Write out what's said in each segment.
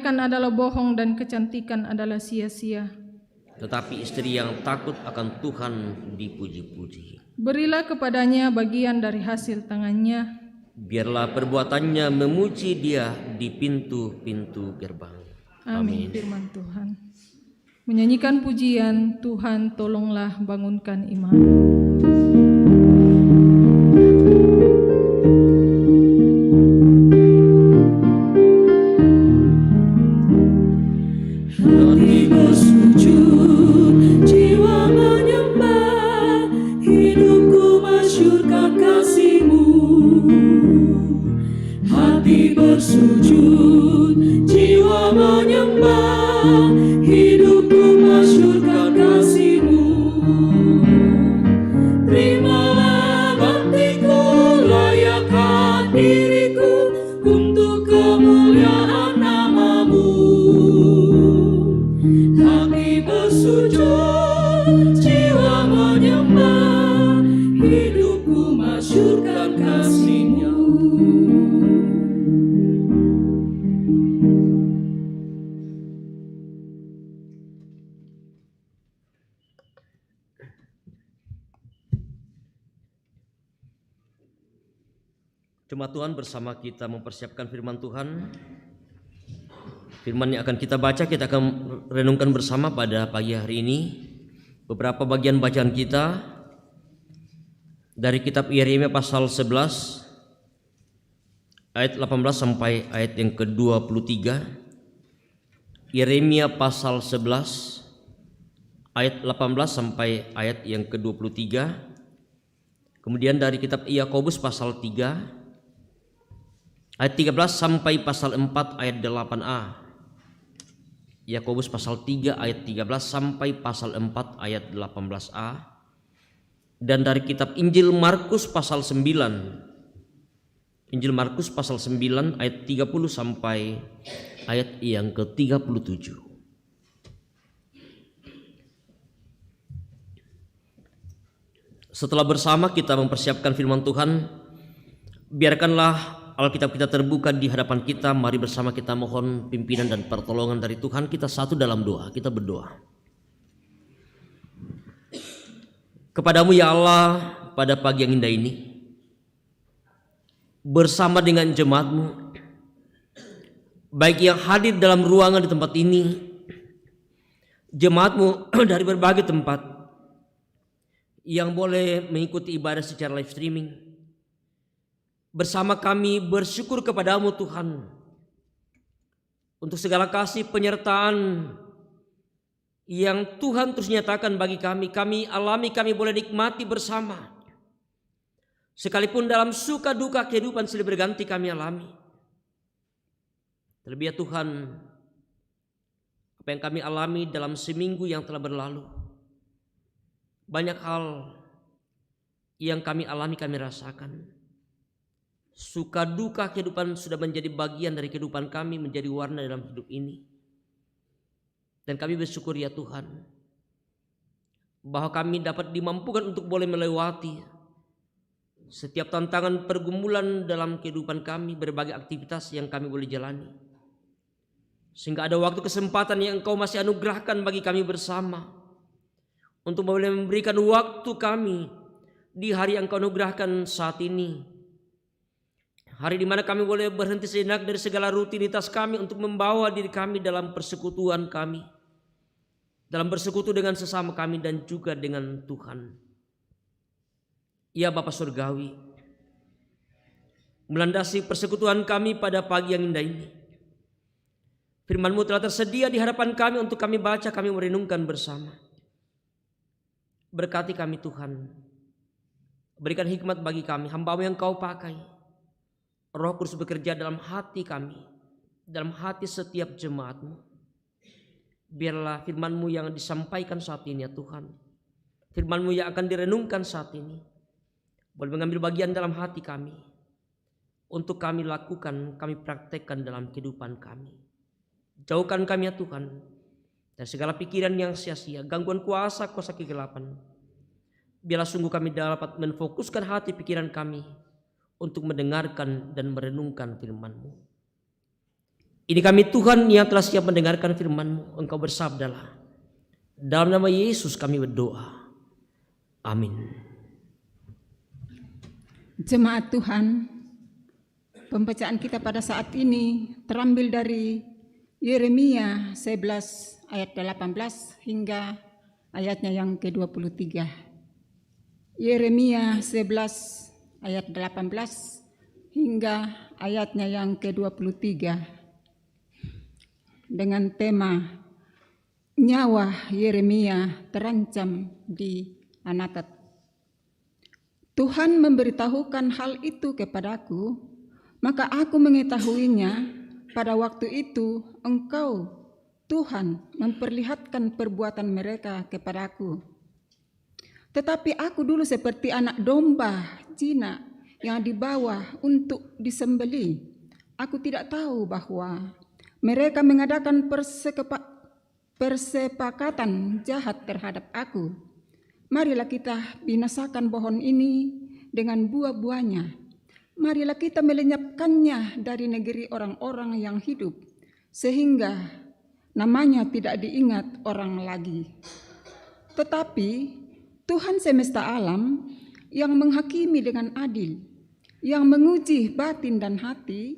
kebanyakan adalah bohong dan kecantikan adalah sia-sia. Tetapi istri yang takut akan Tuhan dipuji-puji. Berilah kepadanya bagian dari hasil tangannya. Biarlah perbuatannya memuji Dia di pintu-pintu gerbang. Amin. Firman Tuhan. Menyanyikan pujian, Tuhan tolonglah bangunkan iman. Hati bersujud, jiwa menyembah, hidupku masyurkan kasih-Mu. Hati bersujud, jiwa menyembah, hidupku masyurkan kasih-Mu. Terimalah baktiku, layakkan diriku untuk kemuliaan nama-Mu. Hati bersujud, jiwa menyembah, hidupku masyurkan kasih-Mu. Jemaat Tuhan, bersama kita mempersiapkan firman Tuhan. Firman yang akan kita baca, kita akan renungkan bersama pada pagi hari ini. Beberapa bagian bacaan kita dari kitab Yeremia pasal 11 ayat 18 sampai ayat yang ke-23. Yeremia pasal 11 ayat 18 sampai ayat yang ke-23. Kemudian dari kitab Yakobus pasal 3 ayat 13 sampai pasal 4 ayat 8a. Yakobus pasal 3 ayat 13 sampai pasal 4 ayat 18a. Dan dari kitab Injil Markus pasal 9. Injil Markus pasal 9 ayat 30 sampai ayat yang ke-37. Setelah bersama kita mempersiapkan firman Tuhan, biarkanlah Alkitab kita terbuka di hadapan kita. Mari bersama kita mohon pimpinan dan pertolongan dari Tuhan. Kita satu dalam doa, kita berdoa. Kepadamu ya Allah, pada pagi yang indah ini, bersama dengan jemaat-Mu, baik yang hadir dalam ruangan di tempat ini, jemaat-Mu dari berbagai tempat yang boleh mengikuti ibadah secara live streaming, bersama kami bersyukur kepadamu Tuhan untuk segala kasih penyertaan yang Tuhan terus nyatakan bagi kami. Kami alami, kami boleh nikmati bersama. Sekalipun dalam suka duka kehidupan silih berganti kami alami. Terlebih ya Tuhan, apa yang kami alami dalam seminggu yang telah berlalu, banyak hal yang kami alami, kami rasakan. Suka duka kehidupan sudah menjadi bagian dari kehidupan kami, menjadi warna dalam hidup ini. Dan kami bersyukur ya Tuhan, bahwa kami dapat dimampukan untuk boleh melewati setiap tantangan pergumulan dalam kehidupan kami, berbagai aktivitas yang kami boleh jalani. Sehingga ada waktu kesempatan yang Engkau masih anugerahkan bagi kami bersama, untuk boleh memberikan waktu kami di hari yang Engkau anugerahkan saat ini. Hari di mana kami boleh berhenti sejenak dari segala rutinitas kami untuk membawa diri kami dalam persekutuan kami, dalam bersekutu dengan sesama kami dan juga dengan Tuhan. Ya Bapa Surgawi, melandasi persekutuan kami pada pagi yang indah ini, firman-Mu telah tersedia di hadapan kami untuk kami baca, kami merenungkan bersama. Berkati kami Tuhan, berikan hikmat bagi kami, hamba-Mu yang Kau pakai. Roh Kudus bekerja dalam hati kami, dalam hati setiap jemaat-Mu. Biarlah firman-Mu yang disampaikan saat ini ya Tuhan, firman-Mu yang akan direnungkan saat ini, boleh mengambil bagian dalam hati kami, untuk kami lakukan, kami praktekkan dalam kehidupan kami. Jauhkan kami ya Tuhan dari segala pikiran yang sia-sia, gangguan kuasa kegelapan. Biarlah sungguh kami dapat menfokuskan hati pikiran kami untuk mendengarkan dan merenungkan firman-Mu. Ini kami Tuhan yang telah siap mendengarkan firman-Mu. Engkau bersabdalah, dalam nama Yesus kami berdoa. Amin. Jemaat Tuhan, pembacaan kita pada saat ini terambil dari Yeremia 11 ayat 18 hingga ayatnya yang ke-23. Yeremia 11 ayat 18 hingga ayatnya yang ke-23 dengan tema nyawa Yeremia terancam di Anatot. Tuhan memberitahukan hal itu kepadaku, maka aku mengetahuinya. Pada waktu itu Engkau, Tuhan, memperlihatkan perbuatan mereka kepadaku. Tetapi aku dulu seperti anak domba jinak yang dibawa untuk disembelih. Aku tidak tahu bahwa mereka mengadakan persepakatan jahat terhadap aku. Marilah kita binasakan pohon ini dengan buah-buahnya. Marilah kita melenyapkannya dari negeri orang-orang yang hidup, sehingga namanya tidak diingat orang lagi. Tetapi Tuhan semesta alam yang menghakimi dengan adil, yang menguji batin dan hati,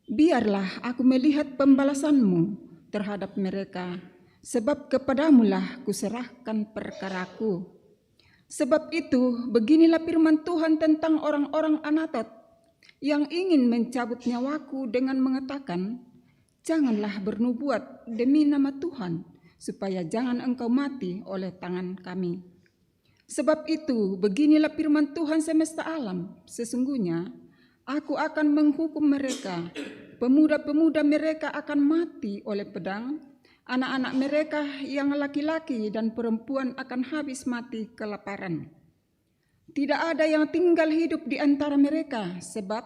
biarlah aku melihat pembalasan-Mu terhadap mereka, sebab kepadamu-lah kuserahkan perkaraku. Sebab itu, beginilah firman Tuhan tentang orang-orang Anatot yang ingin mencabut nyawaku dengan mengatakan, janganlah bernubuat demi nama Tuhan, supaya jangan engkau mati oleh tangan kami. Sebab itu, beginilah firman Tuhan semesta alam, sesungguhnya aku akan menghukum mereka, pemuda-pemuda mereka akan mati oleh pedang, anak-anak mereka yang laki-laki dan perempuan akan habis mati kelaparan. Tidak ada yang tinggal hidup di antara mereka, sebab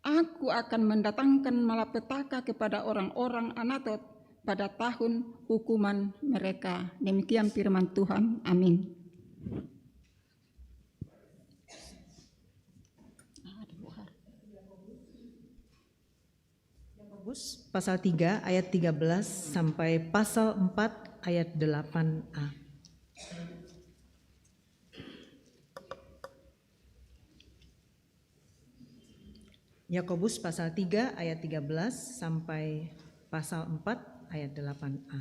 aku akan mendatangkan malapetaka kepada orang-orang Anatot pada tahun hukuman mereka. Demikian firman Tuhan. Amin. Yakobus pasal 3 ayat 13 sampai pasal 4 ayat 8a. Yakobus pasal 3 ayat 13 sampai pasal 4 ayat 8a.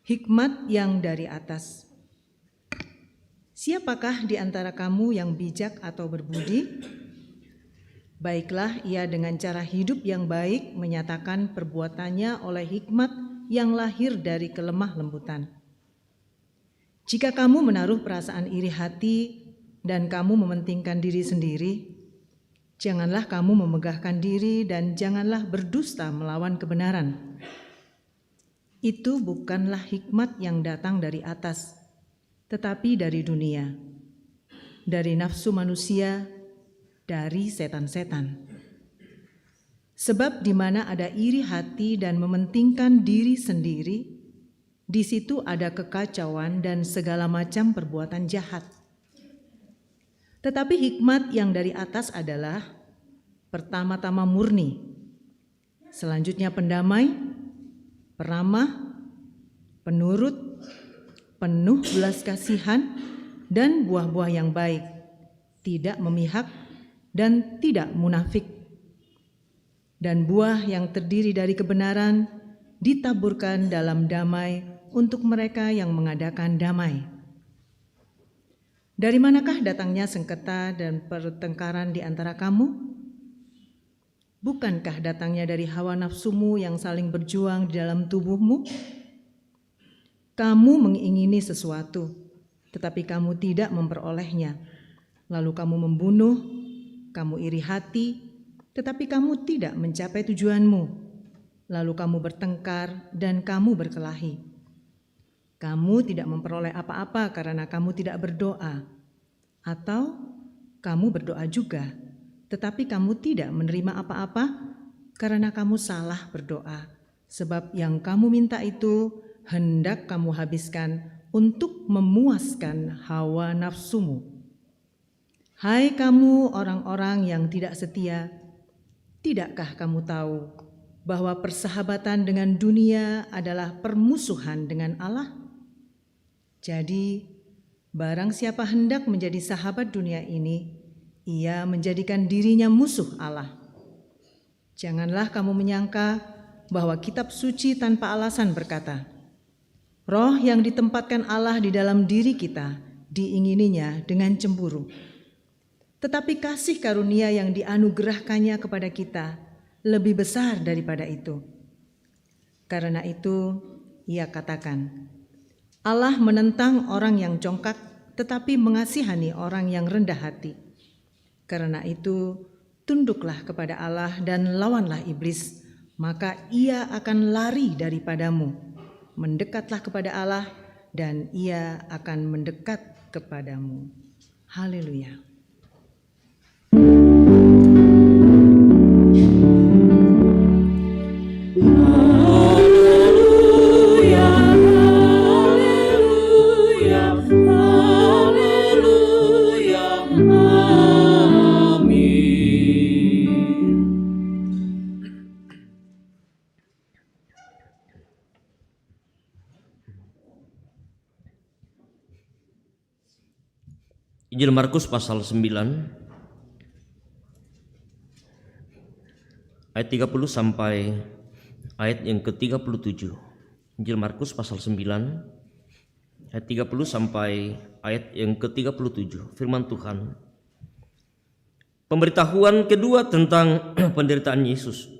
Hikmat yang dari atas. Siapakah di antara kamu yang bijak atau berbudi? Baiklah ia dengan cara hidup yang baik menyatakan perbuatannya oleh hikmat yang lahir dari kelemah lembutan. Jika kamu menaruh perasaan iri hati dan kamu mementingkan diri sendiri, janganlah kamu memegahkan diri dan janganlah berdusta melawan kebenaran. Itu bukanlah hikmat yang datang dari atas, tetapi dari dunia, dari nafsu manusia, dari setan-setan. Sebab di mana ada iri hati dan mementingkan diri sendiri, di situ ada kekacauan dan segala macam perbuatan jahat. Tetapi hikmat yang dari atas adalah pertama-tama murni, selanjutnya pendamai, peramah, penurut, penuh belas kasihan, dan buah-buah yang baik, tidak memihak dan tidak munafik. Dan buah yang terdiri dari kebenaran ditaburkan dalam damai untuk mereka yang mengadakan damai. Dari manakah datangnya sengketa dan pertengkaran di antara kamu? Bukankah datangnya dari hawa nafsumu yang saling berjuang di dalam tubuhmu? Kamu mengingini sesuatu, tetapi kamu tidak memperolehnya. Lalu kamu membunuh, kamu iri hati, tetapi kamu tidak mencapai tujuanmu. Lalu kamu bertengkar dan kamu berkelahi. Kamu tidak memperoleh apa-apa karena kamu tidak berdoa. Atau kamu berdoa juga, tetapi kamu tidak menerima apa-apa karena kamu salah berdoa. Sebab yang kamu minta itu hendak kamu habiskan untuk memuaskan hawa nafsumu. Hai kamu orang-orang yang tidak setia, tidakkah kamu tahu bahwa persahabatan dengan dunia adalah permusuhan dengan Allah? Jadi, barang siapa hendak menjadi sahabat dunia ini, ia menjadikan dirinya musuh Allah. Janganlah kamu menyangka bahwa kitab suci tanpa alasan berkata, roh yang ditempatkan Allah di dalam diri kita diingininya dengan cemburu. Tetapi kasih karunia yang dianugerahkannya kepada kita lebih besar daripada itu. Karena itu, ia katakan, Allah menentang orang yang congkak, tetapi mengasihani orang yang rendah hati. Karena itu, tunduklah kepada Allah dan lawanlah iblis, maka ia akan lari daripadamu. Mendekatlah kepada Allah, dan ia akan mendekat kepadamu. Haleluya. Injil Markus pasal 9 ayat 30 sampai ayat yang ke-37. Injil Markus pasal 9 ayat 30 sampai ayat yang ke-37. Firman Tuhan. Pemberitahuan kedua tentang penderitaan Yesus.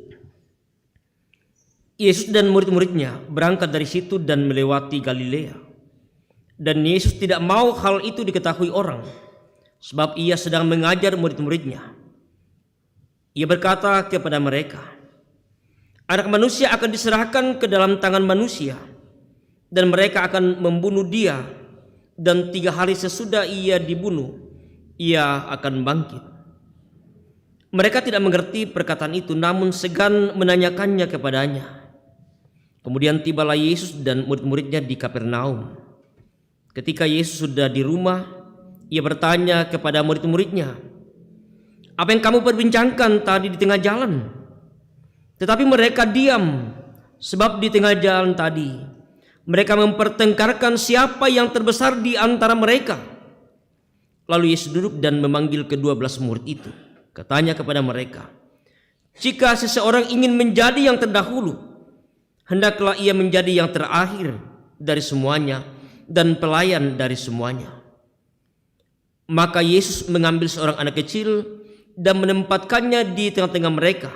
Yesus dan murid-muridnya berangkat dari situ dan melewati Galilea. Dan Yesus tidak mau hal itu diketahui orang, sebab ia sedang mengajar murid-muridnya. Ia berkata kepada mereka, Anak manusia akan diserahkan ke dalam tangan manusia, dan mereka akan membunuh dia, dan 3 hari sesudah ia dibunuh, ia akan bangkit. Mereka tidak mengerti perkataan itu, namun segan menanyakannya kepadanya. Kemudian tibalah Yesus dan murid-muridnya di Kapernaum. Ketika Yesus sudah di rumah, ia bertanya kepada murid-muridnya, apa yang kamu perbincangkan tadi di tengah jalan? Tetapi mereka diam, sebab di tengah jalan tadi mereka mempertengkarkan siapa yang terbesar di antara mereka. Lalu Yesus duduk dan memanggil ke-12 murid itu. Katanya kepada mereka, jika seseorang ingin menjadi yang terdahulu, hendaklah ia menjadi yang terakhir dari semuanya dan pelayan dari semuanya. Maka Yesus mengambil seorang anak kecil dan menempatkannya di tengah-tengah mereka.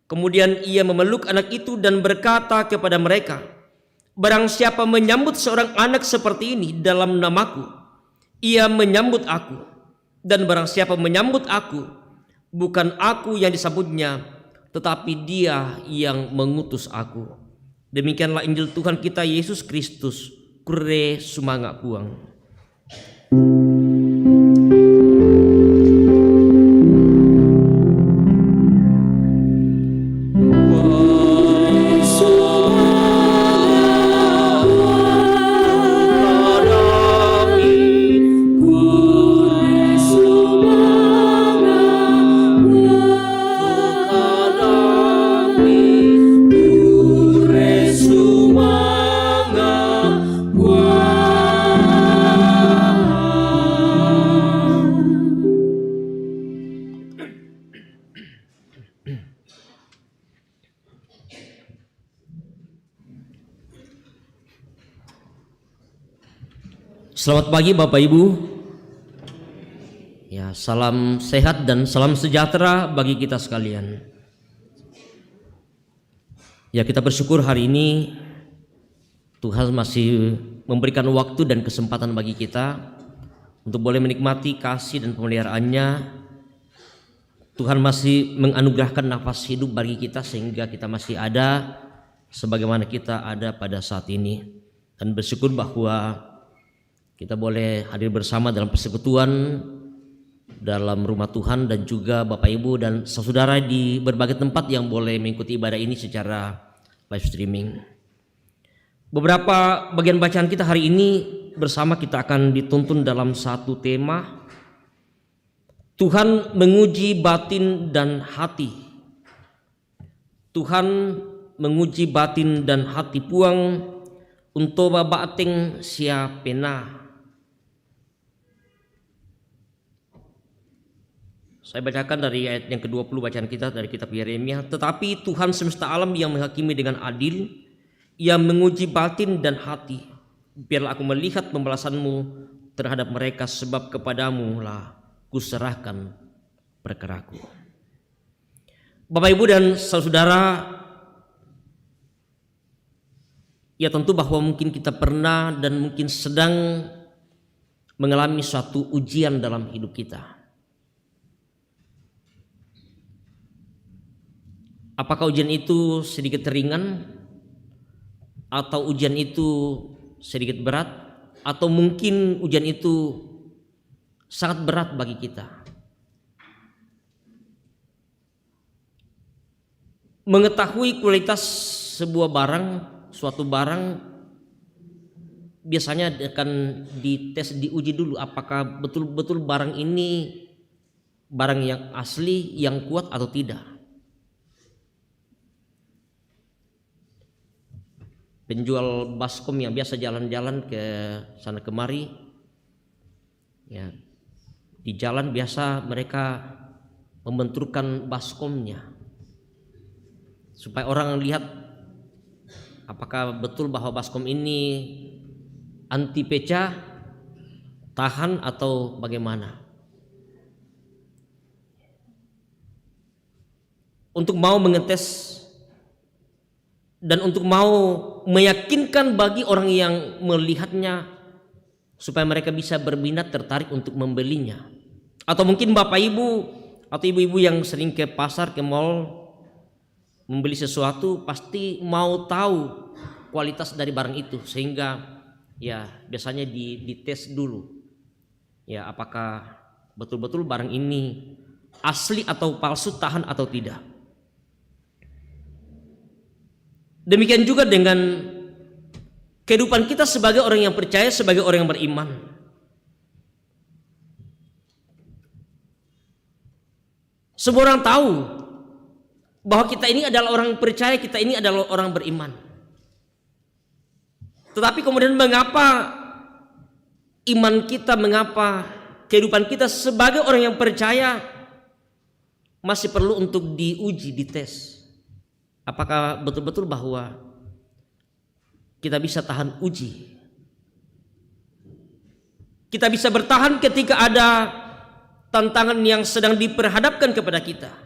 Kemudian ia memeluk anak itu dan berkata kepada mereka, barang siapa menyambut seorang anak seperti ini dalam namaku, ia menyambut aku. Dan barang siapa menyambut aku, bukan aku yang disambutnya, tetapi dia yang mengutus aku. Demikianlah Injil Tuhan kita Yesus Kristus. Kure sumanga kuang. Selamat pagi Bapak Ibu. Ya, salam sehat dan salam sejahtera bagi kita sekalian. Ya, kita bersyukur hari ini Tuhan masih memberikan waktu dan kesempatan bagi kita untuk boleh menikmati kasih dan pemeliharaannya. Tuhan masih menganugerahkan nafas hidup bagi kita sehingga kita masih ada sebagaimana kita ada pada saat ini. Dan bersyukur bahwa kita boleh hadir bersama dalam persekutuan dalam rumah Tuhan dan juga Bapak Ibu dan saudara di berbagai tempat yang boleh mengikuti ibadah ini secara live streaming. Beberapa bagian bacaan kita hari ini bersama kita akan dituntun dalam satu tema, Tuhan menguji batin dan hati. Tuhan menguji batin dan hati puang untuk babateng siapena. Saya bacakan dari ayat yang ke-20 bacaan kita dari kitab Yeremia. Tetapi Tuhan semesta alam yang menghakimi dengan adil, yang menguji batin dan hati. Biarlah aku melihat pembalasanmu terhadap mereka, sebab kepadamu lah kuserahkan perkaraku. Bapak Ibu dan saudara, ya tentu bahwa mungkin kita pernah dan mungkin sedang mengalami suatu ujian dalam hidup kita. Apakah ujian itu sedikit ringan, atau ujian itu sedikit berat, atau mungkin ujian itu sangat berat bagi kita? Mengetahui kualitas sebuah barang, suatu barang, biasanya akan dites, diuji dulu apakah betul-betul barang ini barang yang asli, yang kuat atau tidak. Penjual baskom yang biasa jalan-jalan ke sana kemari, ya, di jalan biasa mereka membenturkan baskomnya supaya orang lihat apakah betul bahwa baskom ini anti pecah, tahan atau bagaimana. Untuk mau mengetes dan untuk mau meyakinkan bagi orang yang melihatnya supaya mereka bisa berminat, tertarik untuk membelinya. Atau mungkin Bapak Ibu atau ibu-ibu yang sering ke pasar, ke mall membeli sesuatu, pasti mau tahu kualitas dari barang itu, sehingga ya biasanya dites dulu. Ya, apakah betul-betul barang ini asli atau palsu, tahan atau tidak. Demikian juga dengan kehidupan kita sebagai orang yang percaya, sebagai orang yang beriman. Semua orang tahu bahwa kita ini adalah orang percaya, kita ini adalah orang beriman. Tetapi kemudian mengapa iman kita, mengapa kehidupan kita sebagai orang yang percaya masih perlu untuk diuji, dites? Apakah betul-betul bahwa kita bisa tahan uji? Kita bisa bertahan ketika ada tantangan yang sedang diperhadapkan kepada kita.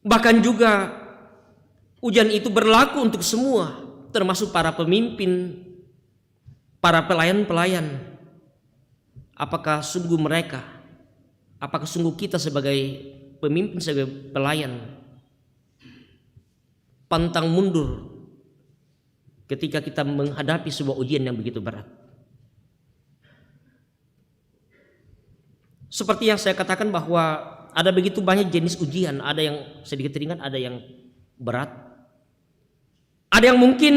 Bahkan juga ujian itu berlaku untuk semua, termasuk para pemimpin, para pelayan-pelayan. Apakah sungguh mereka, apakah sungguh kita sebagai pemimpin, sebagai pelayan pantang mundur ketika kita menghadapi sebuah ujian yang begitu berat? Seperti yang saya katakan bahwa ada begitu banyak jenis ujian, ada yang sedikit ringan, ada yang berat. Ada yang mungkin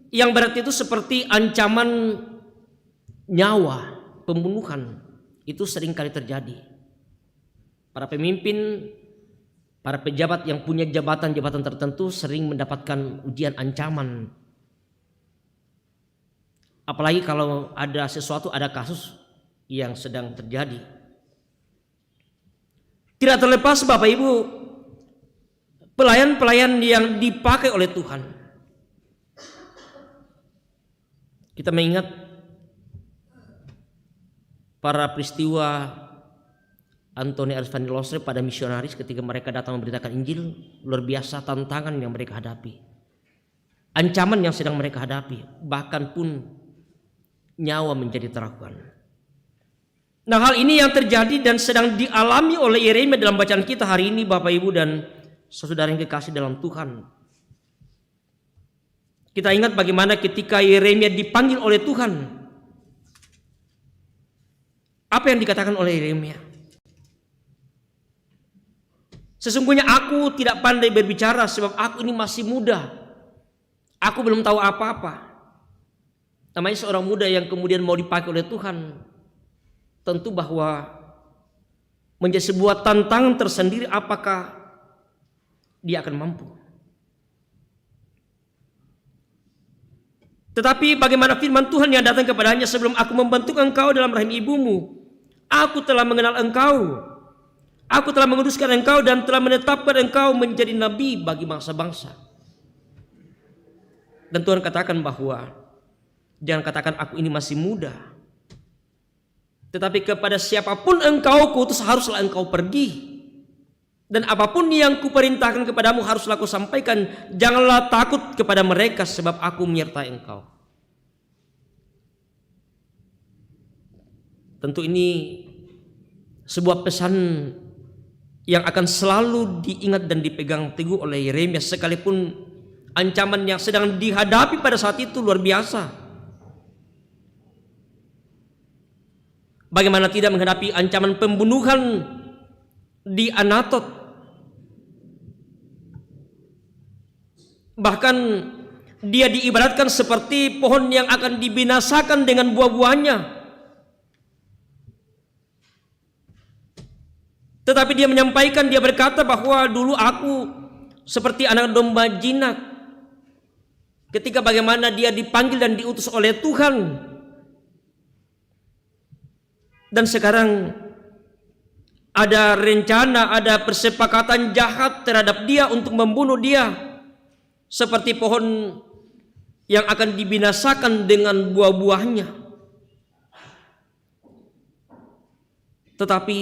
yang berat itu seperti ancaman nyawa, pembunuhan, itu sering kali terjadi. Para pemimpin, para pejabat yang punya jabatan-jabatan tertentu sering mendapatkan ujian, ancaman. Apalagi kalau ada sesuatu, ada kasus yang sedang terjadi. Tidak terlepas Bapak Ibu, pelayan-pelayan yang dipakai oleh Tuhan. Kita mengingat para peristiwa Antoni Arisfandi Losre pada misionaris ketika mereka datang memberitakan Injil. Luar biasa tantangan yang mereka hadapi, ancaman yang sedang mereka hadapi, bahkan pun nyawa menjadi taruhan. Nah, hal ini yang terjadi dan sedang dialami oleh Yeremia dalam bacaan kita hari ini, Bapak Ibu dan saudara yang kekasih dalam Tuhan. Kita ingat bagaimana ketika Yeremia dipanggil oleh Tuhan, apa yang dikatakan oleh Yeremia? Sesungguhnya aku tidak pandai berbicara sebab aku ini masih muda. Aku belum tahu apa-apa. Namanya seorang muda yang kemudian mau dipakai oleh Tuhan. Tentu bahwa menjadi sebuah tantangan tersendiri, apakah dia akan mampu. Tetapi bagaimana firman Tuhan yang datang kepadanya, sebelum aku membentuk engkau dalam rahim ibumu, aku telah mengenal engkau. Aku telah menguduskan engkau dan telah menetapkan engkau menjadi nabi bagi bangsa-bangsa. Dan Tuhan katakan bahwa jangan katakan aku ini masih muda, tetapi kepada siapapun engkau kuutus haruslah engkau pergi. Dan apapun yang kuperintahkan kepadamu haruslah kau sampaikan. Janganlah takut kepada mereka, sebab aku menyertai engkau. Tentu ini sebuah pesan yang akan selalu diingat dan dipegang teguh oleh Yeremia, sekalipun ancaman yang sedang dihadapi pada saat itu luar biasa. Bagaimana tidak menghadapi ancaman pembunuhan di Anatot. Bahkan dia diibaratkan seperti pohon yang akan dibinasakan dengan buah-buahnya. Tetapi dia menyampaikan, dia berkata bahwa dulu aku seperti anak domba jinak. Ketika bagaimana dia dipanggil dan diutus oleh Tuhan. Dan sekarang ada rencana, ada persepakatan jahat terhadap dia untuk membunuh dia. Seperti pohon yang akan dibinasakan dengan buah-buahnya. Tetapi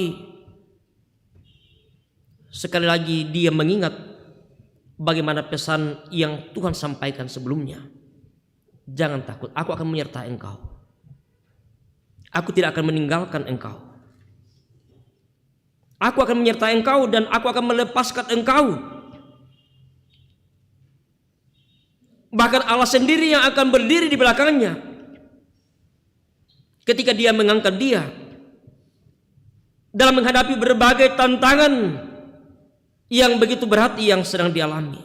sekali lagi dia mengingat bagaimana pesan yang Tuhan sampaikan sebelumnya. Jangan takut, aku akan menyertai engkau. Aku tidak akan meninggalkan engkau. Aku akan menyertai engkau dan aku akan melepaskan engkau. Bahkan Allah sendiri yang akan berdiri di belakangnya ketika dia mengangkat dia dalam menghadapi berbagai tantangan yang begitu berat yang sedang dialami.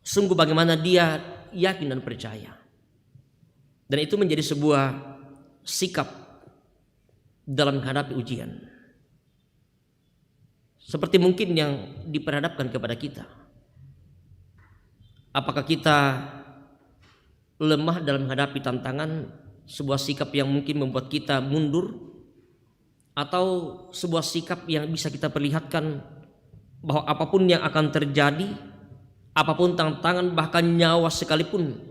Sungguh bagaimana dia yakin dan percaya. Dan itu menjadi sebuah sikap dalam menghadapi ujian. Seperti mungkin yang diperhadapkan kepada kita. Apakah kita lemah dalam menghadapi tantangan, sebuah sikap yang mungkin membuat kita mundur, atau sebuah sikap yang bisa kita perlihatkan bahwa apapun yang akan terjadi, apapun tantangan, bahkan nyawa sekalipun,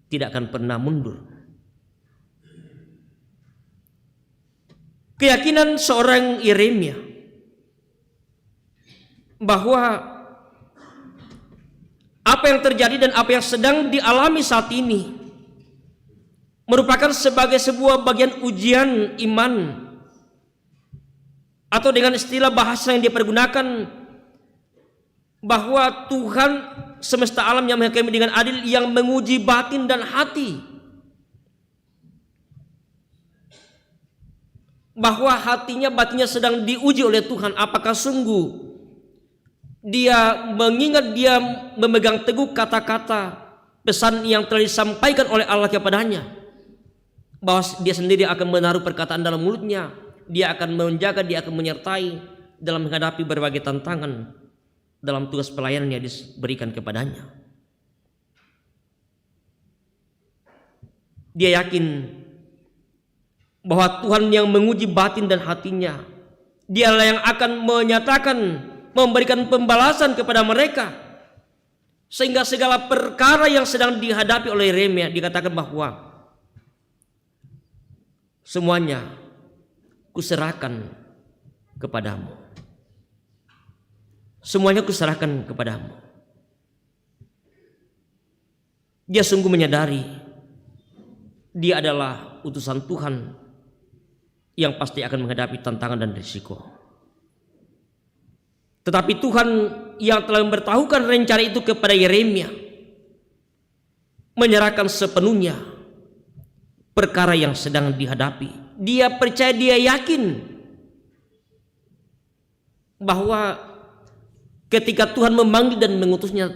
tidak akan pernah mundur. Keyakinan seorang Yeremia bahwa apa yang terjadi dan apa yang sedang dialami saat ini merupakan sebagai sebuah bagian ujian iman, atau dengan istilah bahasa yang dipergunakan bahwa Tuhan semesta alam yang menghakimi dengan adil, yang menguji batin dan hati. Bahwa hatinya, batinnya sedang diuji oleh Tuhan. Apakah sungguh dia mengingat, dia memegang teguh kata-kata pesan yang telah disampaikan oleh Allah kepadanya, bahwa dia sendiri akan menaruh perkataan dalam mulutnya, dia akan menjaga, dia akan menyertai dalam menghadapi berbagai tantangan dalam tugas pelayanan yang diberikan kepadanya. Dia yakin bahwa Tuhan yang menguji batin dan hatinya, dialah yang akan menyatakan, memberikan pembalasan kepada mereka, sehingga segala perkara yang sedang dihadapi oleh Yeremia dikatakan bahwa semuanya kuserahkan kepadamu. Semuanya kuserahkan kepadamu. Dia sungguh menyadari dia adalah utusan Tuhan yang pasti akan menghadapi tantangan dan risiko. Tetapi Tuhan yang telah memberitahukan rencana itu kepada Yeremia menyerahkan sepenuhnya perkara yang sedang dihadapi. Dia percaya, dia yakin bahwa ketika Tuhan memanggil dan mengutusnya,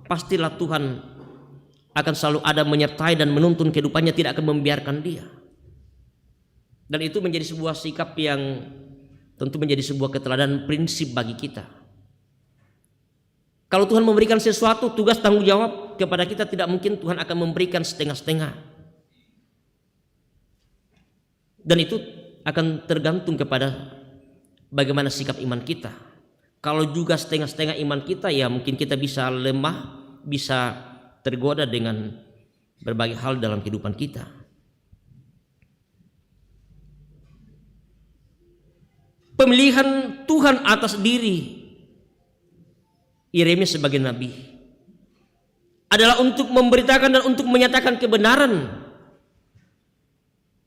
pastilah Tuhan akan selalu ada menyertai dan menuntun kehidupannya, tidak akan membiarkan dia. Dan itu menjadi sebuah sikap yang tentu menjadi sebuah keteladanan prinsip bagi kita. Kalau Tuhan memberikan sesuatu, tugas tanggung jawab kepada kita, tidak mungkin Tuhan akan memberikan setengah-setengah. Dan itu akan tergantung kepada bagaimana sikap iman kita. Kalau juga setengah-setengah iman kita, ya mungkin kita bisa lemah, bisa tergoda dengan berbagai hal dalam kehidupan kita. Pemilihan Tuhan atas diri Yeremia sebagai nabi adalah untuk memberitakan dan untuk menyatakan kebenaran,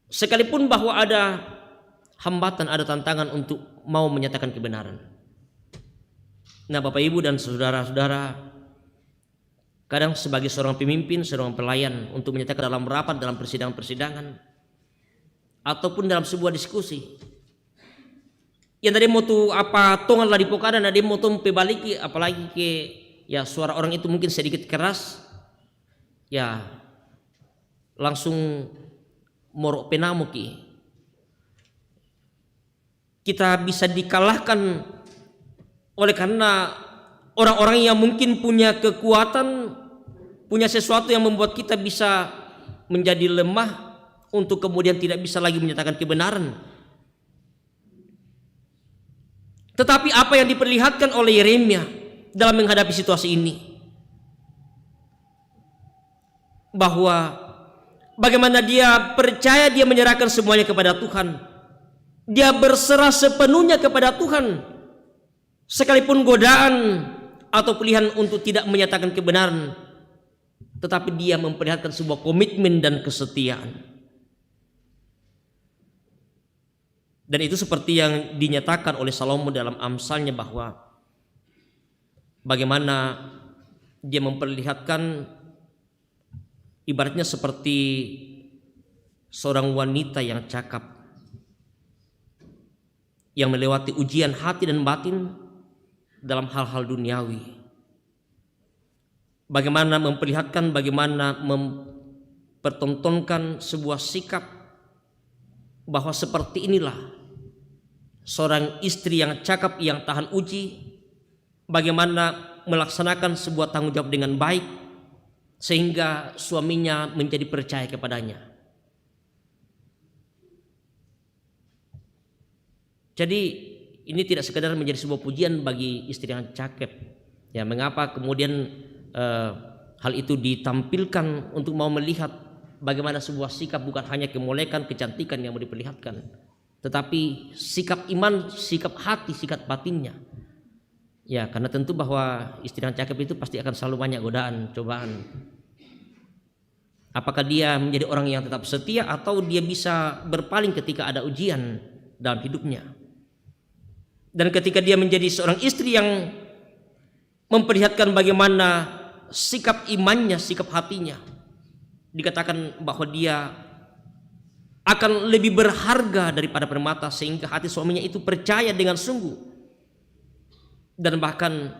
sekalipun bahwa ada hambatan, ada tantangan untuk mau menyatakan kebenaran. Nah, Bapak Ibu dan saudara-saudara, kadang sebagai seorang pemimpin, seorang pelayan, untuk menyatakan dalam rapat, dalam persidangan-persidangan, ataupun dalam sebuah diskusi, yang tadi mau tu apa tongan lah di pokadan, ada mau tu pebaliki, apalagi ke ya suara orang itu mungkin sedikit keras, ya langsung morok penamuki. Kita bisa dikalahkan oleh karena orang-orang yang mungkin punya kekuatan, punya sesuatu yang membuat kita bisa menjadi lemah untuk kemudian tidak bisa lagi menyatakan kebenaran. Tetapi apa yang diperlihatkan oleh Yeremia dalam menghadapi situasi ini, bahwa bagaimana dia percaya, dia menyerahkan semuanya kepada Tuhan, dia berserah sepenuhnya kepada Tuhan, sekalipun godaan atau pilihan untuk tidak menyatakan kebenaran, tetapi dia memperlihatkan sebuah komitmen dan kesetiaan. Dan itu seperti yang dinyatakan oleh Salomo dalam Amsalnya, bahwa bagaimana dia memperlihatkan ibaratnya seperti seorang wanita yang cakap, yang melewati ujian hati dan batin dalam hal-hal duniawi. Bagaimana memperlihatkan, bagaimana mempertontonkan sebuah sikap bahwa seperti inilah seorang istri yang cakap, yang tahan uji, bagaimana melaksanakan sebuah tanggung jawab dengan baik sehingga suaminya menjadi percaya kepadanya. Jadi ini tidak sekedar menjadi sebuah pujian bagi istri yang cakep. Ya, mengapa kemudian hal itu ditampilkan untuk mau melihat bagaimana sebuah sikap bukan hanya kemolekan, kecantikan yang mau diperlihatkan, tetapi sikap iman, sikap hati, sikap batinnya. Ya, karena tentu bahwa istri yang cakep itu pasti akan selalu banyak godaan, cobaan. Apakah dia menjadi orang yang tetap setia atau dia bisa berpaling ketika ada ujian dalam hidupnya. Dan ketika dia menjadi seorang istri yang memperlihatkan bagaimana sikap imannya, sikap hatinya, dikatakan bahwa dia akan lebih berharga daripada permata, sehingga hati suaminya itu percaya dengan sungguh. Dan bahkan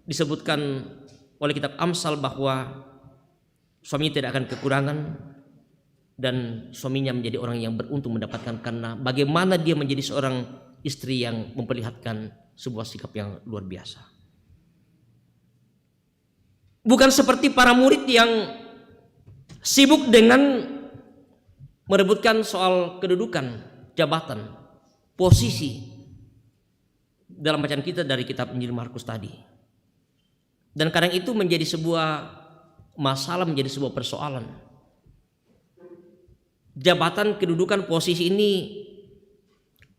disebutkan oleh kitab Amsal bahwa suaminya tidak akan kekurangan, dan suaminya menjadi orang yang beruntung mendapatkan, karena bagaimana dia menjadi seorang istri yang memperlihatkan sebuah sikap yang luar biasa. Bukan seperti para murid yang sibuk dengan merebutkan soal kedudukan, jabatan, posisi dalam bacaan kita dari kitab Injil Markus tadi. Dan kadang itu menjadi sebuah masalah, menjadi sebuah persoalan. Jabatan, kedudukan, posisi ini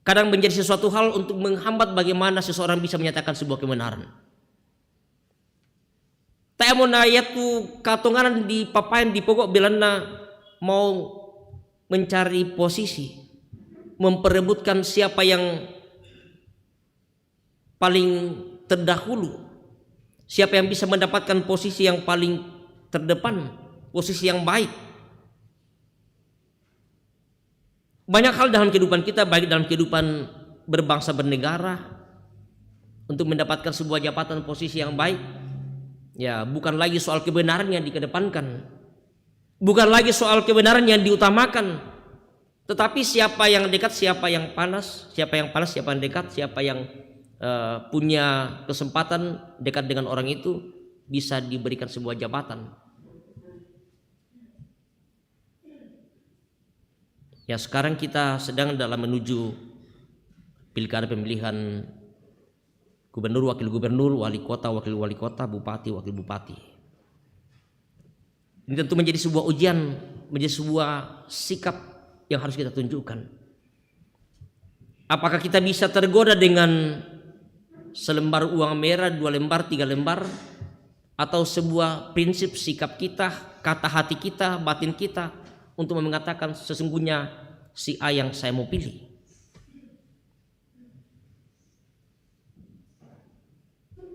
kadang menjadi sesuatu hal untuk menghambat bagaimana seseorang bisa menyatakan sebuah kebenaran. Tak mau nayat tu katonganan di papayan di pokok belanda mau mencari posisi, memperebutkan siapa yang paling terdahulu, siapa yang bisa mendapatkan posisi yang paling terdepan, posisi yang baik. Banyak hal dalam kehidupan kita, baik dalam kehidupan berbangsa bernegara, untuk mendapatkan sebuah jabatan posisi yang baik, ya bukan lagi soal kebenaran yang dikedepankan, bukan lagi soal kebenaran yang diutamakan, Tetapi siapa yang dekat, siapa yang panas, siapa yang dekat, siapa yang punya kesempatan dekat dengan orang itu bisa diberikan sebuah jabatan. Ya, sekarang kita sedang dalam menuju pilkada pemilihan gubernur, wakil gubernur, wali kota, wakil wali kota, bupati, wakil bupati. Ini tentu menjadi sebuah ujian, menjadi sebuah sikap yang harus kita tunjukkan. Apakah kita bisa tergoda dengan selembar uang merah, 2 lembar, 3 lembar, atau sebuah prinsip sikap kita, kata hati kita, batin kita untuk mengatakan sesungguhnya si A yang saya mau pilih.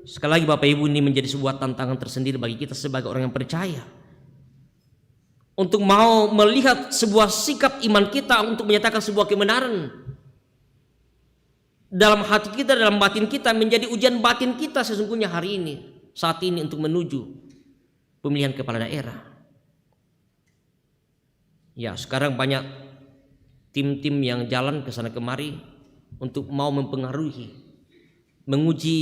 Sekali lagi Bapak Ibu, ini menjadi sebuah tantangan tersendiri bagi kita sebagai orang yang percaya, untuk mau melihat sebuah sikap iman kita untuk menyatakan sebuah kebenaran dalam hati kita, dalam batin kita, menjadi ujian batin kita sesungguhnya hari ini, saat ini, untuk menuju pemilihan kepala daerah. Ya, sekarang banyak tim-tim yang jalan ke sana kemari untuk mau mempengaruhi, menguji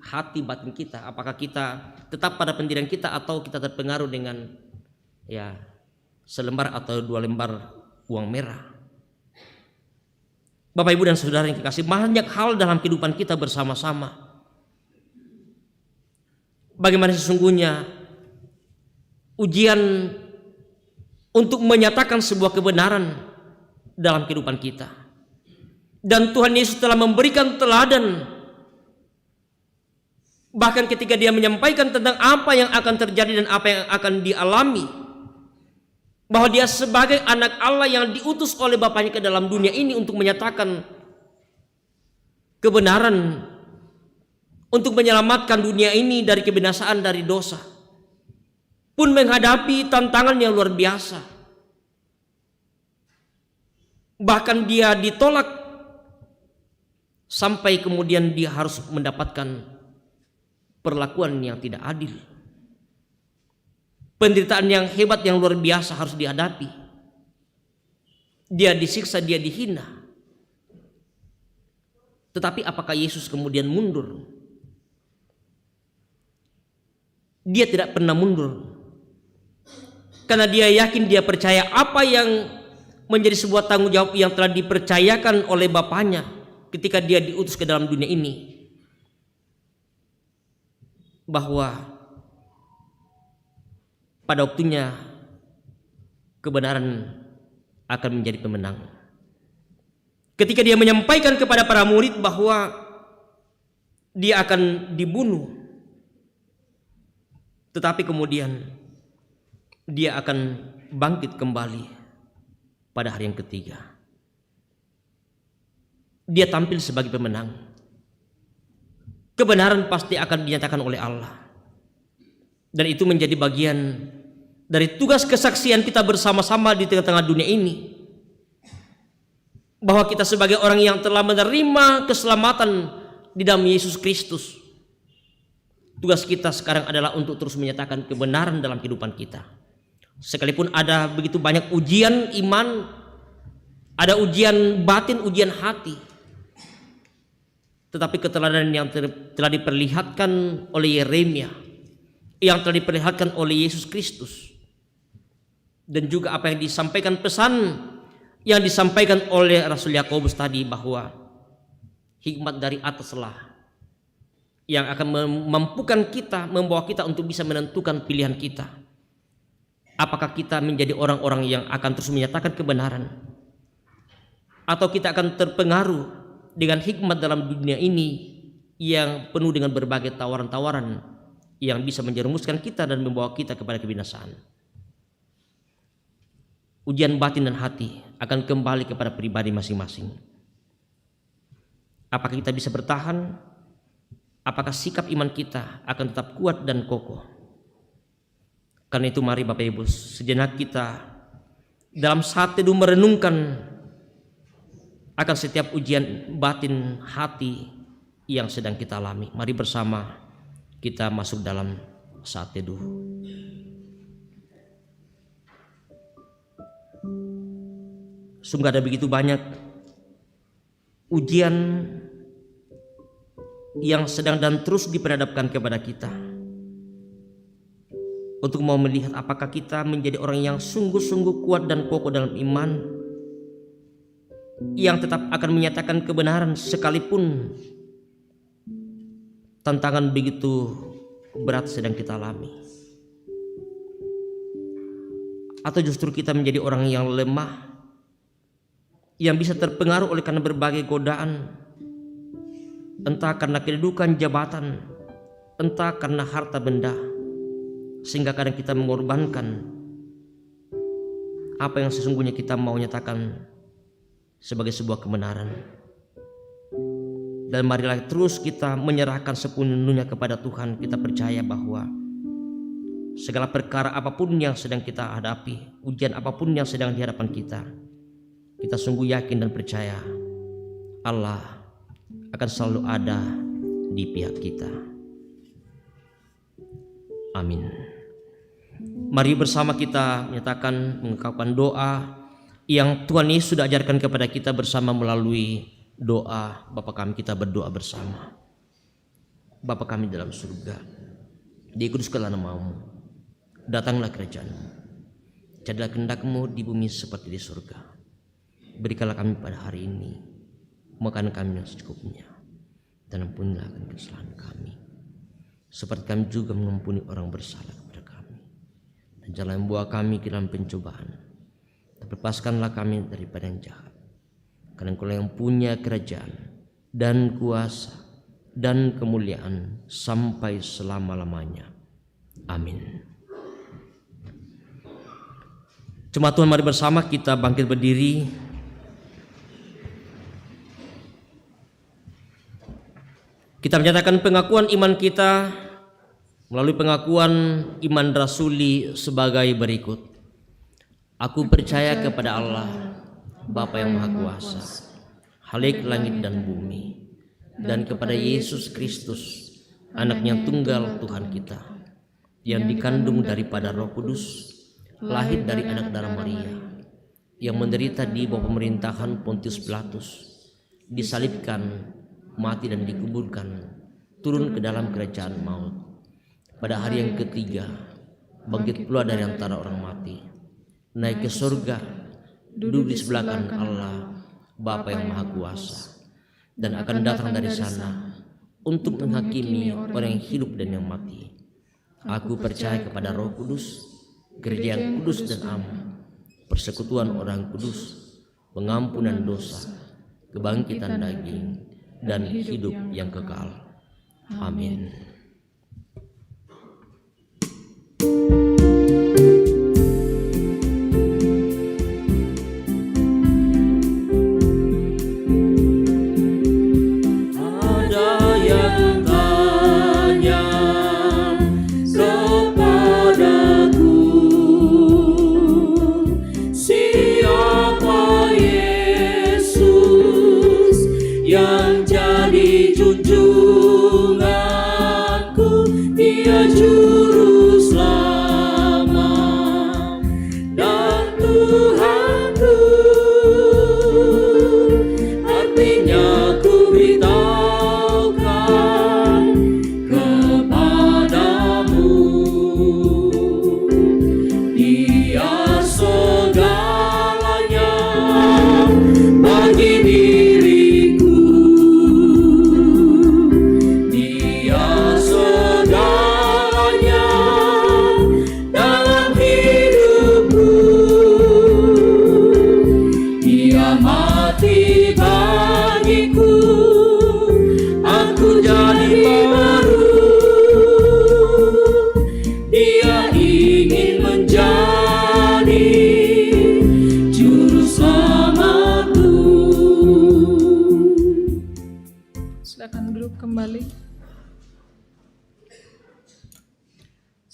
hati batin kita, apakah kita tetap pada pendirian kita atau kita terpengaruh dengan selembar atau 2 lembar uang merah. Bapak Ibu dan saudara yang dikasihi, banyak hal dalam kehidupan kita bersama-sama. Bagaimana sesungguhnya ujian untuk menyatakan sebuah kebenaran dalam kehidupan kita. Dan Tuhan Yesus telah memberikan teladan, bahkan ketika dia menyampaikan tentang apa yang akan terjadi dan apa yang akan dialami, bahwa dia sebagai anak Allah yang diutus oleh Bapaknya ke dalam dunia ini untuk menyatakan kebenaran, untuk menyelamatkan dunia ini dari kebinasaan, dari dosa, pun menghadapi tantangan yang luar biasa. Bahkan dia ditolak sampai kemudian dia harus mendapatkan perlakuan yang tidak adil. Penderitaan yang hebat, yang luar biasa harus dihadapi. Dia disiksa, dia dihina. Tetapi apakah Yesus kemudian mundur? Dia tidak pernah mundur. Karena dia yakin, dia percaya apa yang menjadi sebuah tanggung jawab yang telah dipercayakan oleh Bapaknya ketika dia diutus ke dalam dunia ini. Bahwa pada waktunya kebenaran akan menjadi pemenang. Ketika dia menyampaikan kepada para murid bahwa dia akan dibunuh, tetapi kemudian dia akan bangkit kembali pada hari yang ketiga. Dia tampil sebagai pemenang. Kebenaran pasti akan dinyatakan oleh Allah. Dan itu menjadi bagian dari tugas kesaksian kita bersama-sama di tengah-tengah dunia ini, bahwa kita sebagai orang yang telah menerima keselamatan di dalam Yesus Kristus, tugas kita sekarang adalah untuk terus menyatakan kebenaran dalam kehidupan kita. Sekalipun ada begitu banyak ujian iman, ada ujian batin, ujian hati, tetapi keteladanan yang telah diperlihatkan oleh Yeremia, yang telah diperlihatkan oleh Yesus Kristus, dan juga apa yang disampaikan, pesan yang disampaikan oleh Rasul Yakobus tadi, bahwa hikmat dari ataslah yang akan memampukan kita, membawa kita untuk bisa menentukan pilihan kita. Apakah kita menjadi orang-orang yang akan terus menyatakan kebenaran, atau kita akan terpengaruh dengan hikmat dalam dunia ini yang penuh dengan berbagai tawaran-tawaran yang bisa menjerumuskan kita dan membawa kita kepada kebinasaan. Ujian batin dan hati akan kembali kepada pribadi masing-masing. Apakah kita bisa bertahan? Apakah sikap iman kita akan tetap kuat dan kokoh? Karena itu mari Bapak Ibu, sejenak kita dalam saat teduh merenungkan akan setiap ujian batin hati yang sedang kita alami. Mari bersama kita masuk dalam saat teduh. Sungguh ada begitu banyak ujian yang sedang dan terus diperhadapkan kepada kita, untuk mau melihat apakah kita menjadi orang yang sungguh-sungguh kuat dan kokoh dalam iman, yang tetap akan menyatakan kebenaran sekalipun tantangan begitu berat sedang kita alami, atau justru kita menjadi orang yang lemah, yang bisa terpengaruh oleh karena berbagai godaan, entah karena kedudukan jabatan, entah karena harta benda, sehingga kadang kita mengorbankan apa yang sesungguhnya kita mau nyatakan sebagai sebuah kebenaran. Dan marilah terus kita menyerahkan sepenuhnya kepada Tuhan. Kita percaya bahwa segala perkara apapun yang sedang kita hadapi, ujian apapun yang sedang di hadapan kita sungguh yakin dan percaya Allah akan selalu ada di pihak kita. Amin. Mari bersama kita menyatakan, mengungkapkan doa yang Tuhan Yesus sudah ajarkan kepada kita bersama melalui doa Bapa kami. Kita berdoa bersama. Bapa kami dalam surga, dikuduskanlah nama-Mu, datanglah kerajaan-Mu, jadilah kehendak-Mu di bumi seperti di surga. Berikanlah kami pada hari ini makanan kami yang secukupnya, dan ampunilah akan kesalahan kami, seperti kami juga mengampuni orang bersalah kepada kami. Dan janganlah membawa kami ke dalam pencobaan, tapi lepaskanlah kami daripada yang jahat. Karena Engkau yang punya kerajaan dan kuasa dan kemuliaan sampai selama-lamanya. Amin. Jemaat Tuhan, mari bersama kita bangkit berdiri. Kita menyatakan pengakuan iman kita melalui pengakuan iman rasuli sebagai berikut. Aku percaya kepada Allah, Bapa yang Maha Kuasa, Khalik langit dan bumi, dan kepada Yesus Kristus, Anak yang tunggal Tuhan kita, yang dikandung daripada Roh Kudus, lahir dari anak darah Maria, yang menderita di bawah pemerintahan Pontius Pilatus, disalibkan, mati dan dikuburkan, turun ke dalam kerajaan maut. Pada hari yang ketiga, bangkit pula dari antara orang mati, naik ke surga, duduk di sebelah kanan Allah, Bapa yang Maha Kuasa, dan akan datang dari sana untuk menghakimi orang yang hidup dan yang mati. Aku percaya kepada Roh Kudus, gereja yang kudus dan am, persekutuan orang kudus, pengampunan dosa, kebangkitan daging, dan hidup yang kekal. Amin.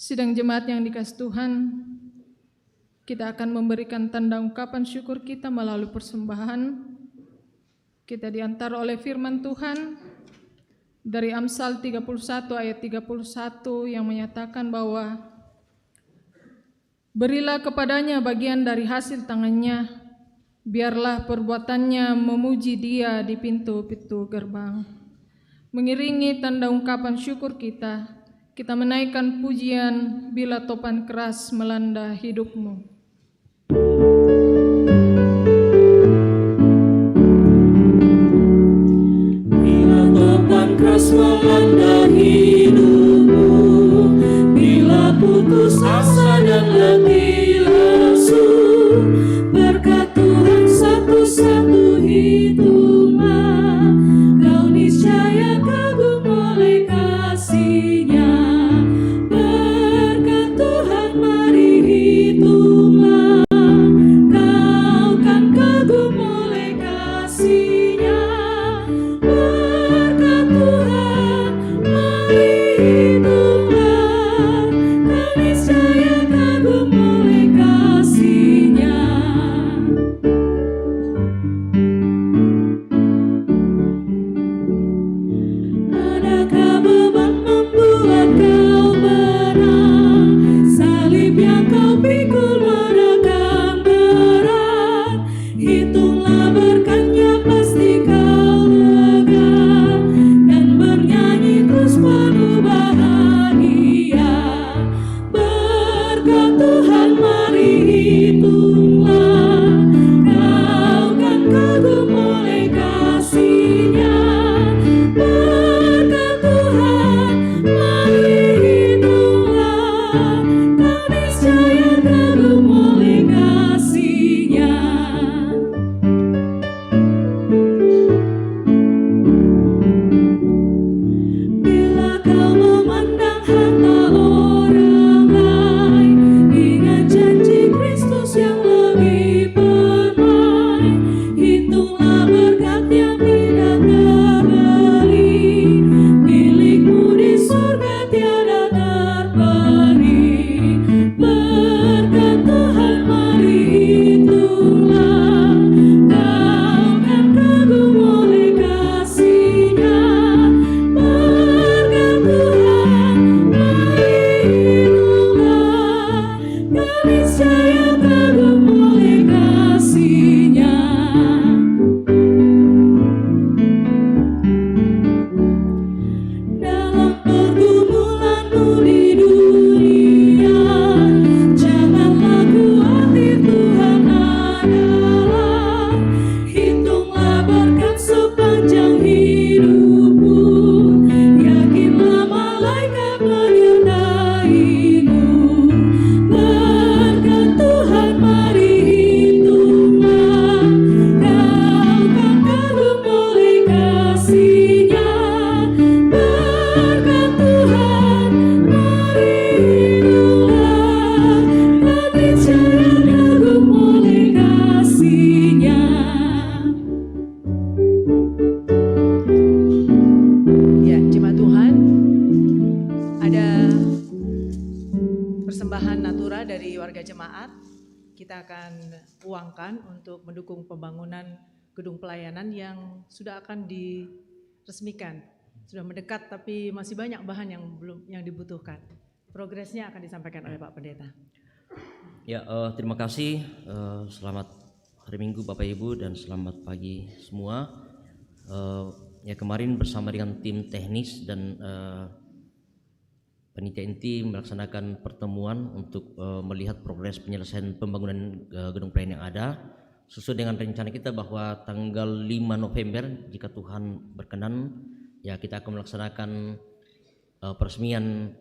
Sidang jemaat yang dikasihi Tuhan, kita akan memberikan tanda ungkapan syukur kita melalui persembahan. Kita diantar oleh firman Tuhan dari Amsal 31 ayat 31 yang menyatakan bahwa berilah kepadanya bagian dari hasil tangannya, Biarlah perbuatannya memuji Dia di pintu-pintu gerbang. Mengiringi tanda ungkapan syukur kita menaikkan pujian bila topan keras melanda hidupmu. Bila topan keras melanda hidupmu, bila putus asa dan letih lesu, berkat Tuhan satu-satu hitunglah, kau niscaya kagum oleh kasih-Nya. Berkat Tuhan mari hitunglah, kau kan kagum oleh kasih-Nya. Berkat Tuhan mari hitunglah, kau niscaya kagum oleh kasih-Nya. Adakah beban membuat kau berat? Salib yang kau pikul manakah berat? Hitunglah berkat-Nya pasti kau lega, dan bernyanyi terus penuh bahagia. Berkat Tuhan mari hitunglah, kau kan kagum oleh kasih-Nya. Berkat Tuhan mari hitunglah, kau niscaya kagum oleh kasih-Nya. Bila kau memandang harta orang lain, ingat janji Kristus yang lebih permai. Hitunglah berkat yang tidak terbeli, milikmu di surga tiada terperi. Berkat Tuhan mari hitunglah, kau kan kagum oleh kasih-Nya. Berkat Tuhan mari hitunglah, kau niscaya kagum oleh kasih-Nya. Dalam pergumulanmu di dunia, janganlah khawatir, Tuhan adalah. Hitunglah berkat sepanjang hidupmu, yakinlah malaikat menyertaimu. Berkat Tuhan mari hitunglah, kau kan kagum oleh kasih-Nya. Berkat Tuhan mari hitunglah, kau niscaya kagum oleh kasih-Nya. Ya, jemaat Tuhan, ada persembahan natura dari warga jemaat. Kita akan uangkan untuk mendukung pembangunan gedung pelayanan yang sudah akan diresmikan. Sudah mendekat tapi masih banyak bahan yang dibutuhkan. Progresnya akan disampaikan oleh Pak Pendeta. Ya, terima kasih. Selamat hari Minggu Bapak Ibu dan selamat pagi semua. Ya, kemarin bersama dengan tim teknis dan panitia inti melaksanakan pertemuan untuk melihat progres penyelesaian pembangunan gedung pelayanan yang ada. Sesuai dengan rencana kita bahwa tanggal 5 November jika Tuhan berkenan, ya kita akan melaksanakan peresmian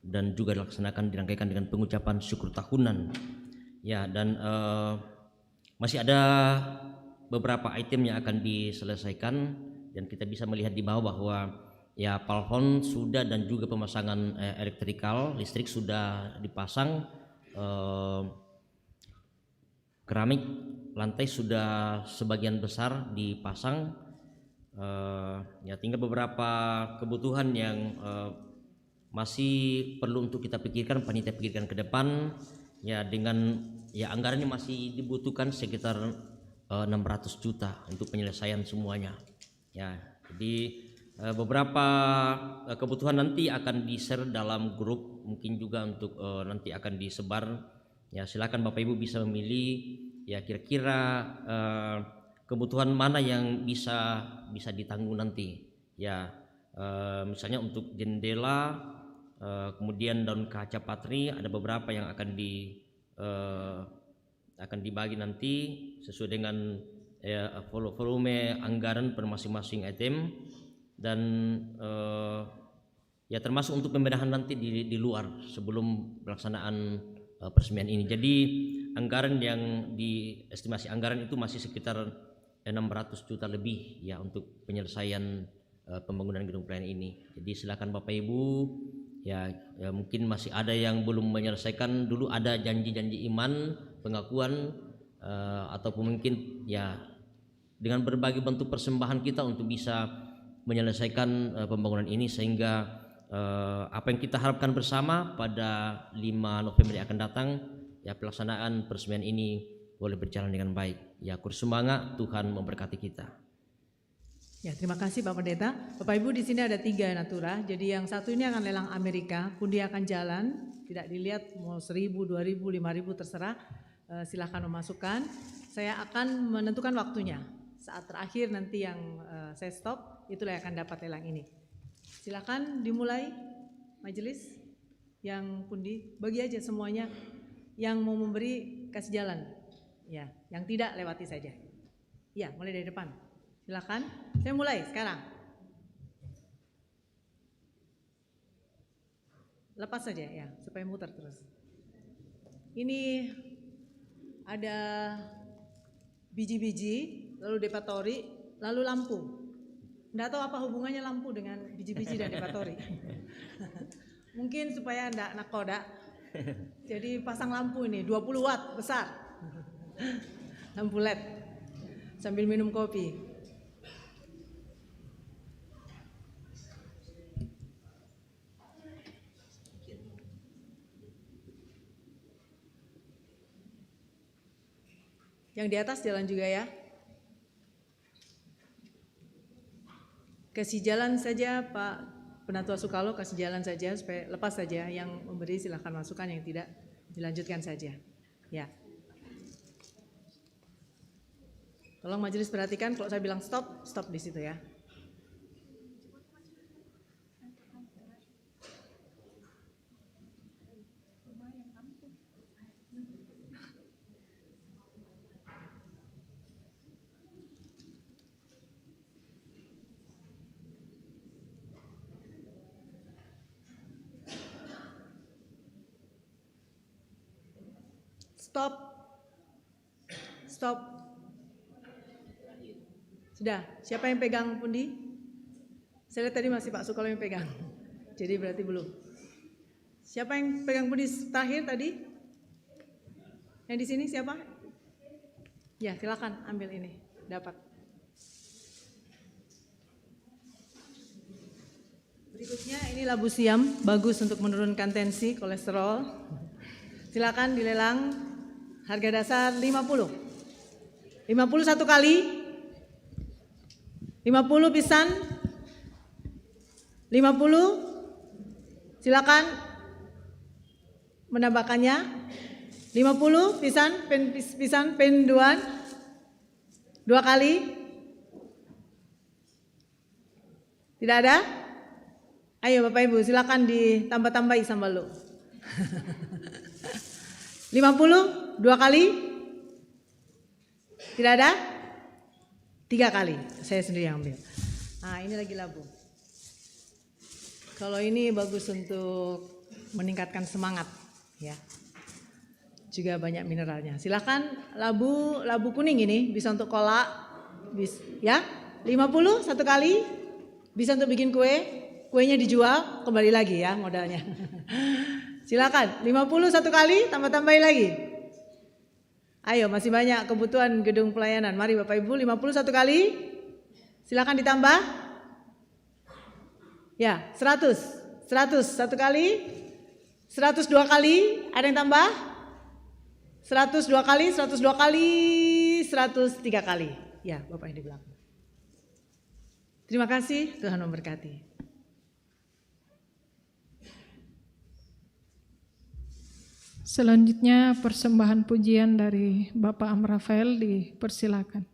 dan juga dirangkaikan dengan pengucapan syukur tahunan. Ya, dan masih ada beberapa item yang akan diselesaikan dan kita bisa melihat di bawah bahwa ya plafon sudah dan juga pemasangan listrik sudah dipasang, keramik lantai sudah sebagian besar dipasang. Ya tinggal beberapa kebutuhan yang masih perlu untuk kita pikirkan, panitia pikirkan ke depan. Ya dengan ya anggarannya masih dibutuhkan sekitar 600 juta untuk penyelesaian semuanya. Ya, jadi beberapa kebutuhan nanti akan di-share dalam grup, mungkin juga untuk nanti akan disebar. Ya silakan Bapak Ibu bisa memilih ya kira-kira kebutuhan mana yang bisa ditanggung nanti. Ya, misalnya untuk jendela, kemudian daun kaca patri ada beberapa yang akan dibagi nanti sesuai dengan volume anggaran per masing-masing item, dan ya termasuk untuk pembenahan nanti di luar sebelum pelaksanaan peresmian ini. Jadi anggaran yang estimasi anggaran itu masih sekitar 600 juta lebih ya untuk penyelesaian pembangunan gedung pelayanan ini. Jadi silakan Bapak Ibu ya mungkin masih ada yang belum menyelesaikan, dulu ada janji-janji iman, pengakuan ataupun mungkin ya dengan berbagai bentuk persembahan kita untuk bisa menyelesaikan pembangunan ini, sehingga apa yang kita harapkan bersama pada 5 November yang akan datang ya pelaksanaan peresmian ini boleh berjalan dengan baik. Ya, kursumbanga, Tuhan memberkati kita. Ya, terima kasih Pak Pendeta. Bapak Ibu, di sini ada 3 natura. Jadi yang satu ini akan lelang Amerika, pundi akan jalan, tidak dilihat mau 1.000, 2.000, 5.000 terserah. Silahkan memasukkan. Saya akan menentukan waktunya. Saat terakhir nanti yang saya stop, itulah yang akan dapat lelang ini. Silakan dimulai majelis. Yang pundi, bagi aja semuanya. Yang mau memberi kasih jalan. Ya, yang tidak lewati saja. Ya, mulai dari depan. Silakan. Saya mulai sekarang. Lepas saja ya, supaya muter terus. Ini ada biji-biji, lalu depatori, lalu lampu. Nggak tahu apa hubungannya lampu dengan biji-biji dan depatori. Mungkin supaya enggak nakoda. Jadi pasang lampu ini 20 watt besar. Lampu LED sambil minum kopi. Yang di atas jalan juga ya. Kasih jalan saja Pak Penatua Sukalo, kasih jalan saja supaya lepas saja. Yang memberi silahkan masukkan, yang tidak dilanjutkan saja. Ya. Tolong majelis perhatikan, kalau saya bilang stop, stop di situ ya. Stop. Stop. Sudah, siapa yang pegang pundi? Saya lihat tadi masih Pak Sukalo yang pegang. Jadi berarti belum. Siapa yang pegang pundi terakhir tadi? Yang di sini siapa? Ya, silakan ambil ini. Dapat. Berikutnya ini labu siam, bagus untuk menurunkan tensi, kolesterol. Silakan dilelang. Harga dasar 50. 50 satu kali. 50 pisan. 50. Silakan menambahkannya. 50 pisan pen duan. 2 kali. Tidak ada? Ayo Bapak Ibu silakan ditambah-tambahi sambal lo. 50 2 kali. Tidak ada? 3 kali. Saya sendiri yang ambil. Nah, ini lagi labu. Kalau ini bagus untuk meningkatkan semangat ya. Juga banyak mineralnya. Silakan labu kuning ini bisa untuk kolak ya. 50 satu kali. Bisa untuk bikin kue. Kuenya dijual, kembali lagi ya modalnya. Silakan, 50 satu kali, tambah-tambahin lagi. Ayo, masih banyak kebutuhan gedung pelayanan. Mari Bapak Ibu, 50 satu kali. Silakan ditambah. Ya, 100 satu kali. 102 kali, ada yang tambah? 102 kali, 103 kali. Ya, Bapak yang di belakang. Terima kasih, Tuhan memberkati. Selanjutnya persembahan pujian dari Bapak Amrafael dipersilakan.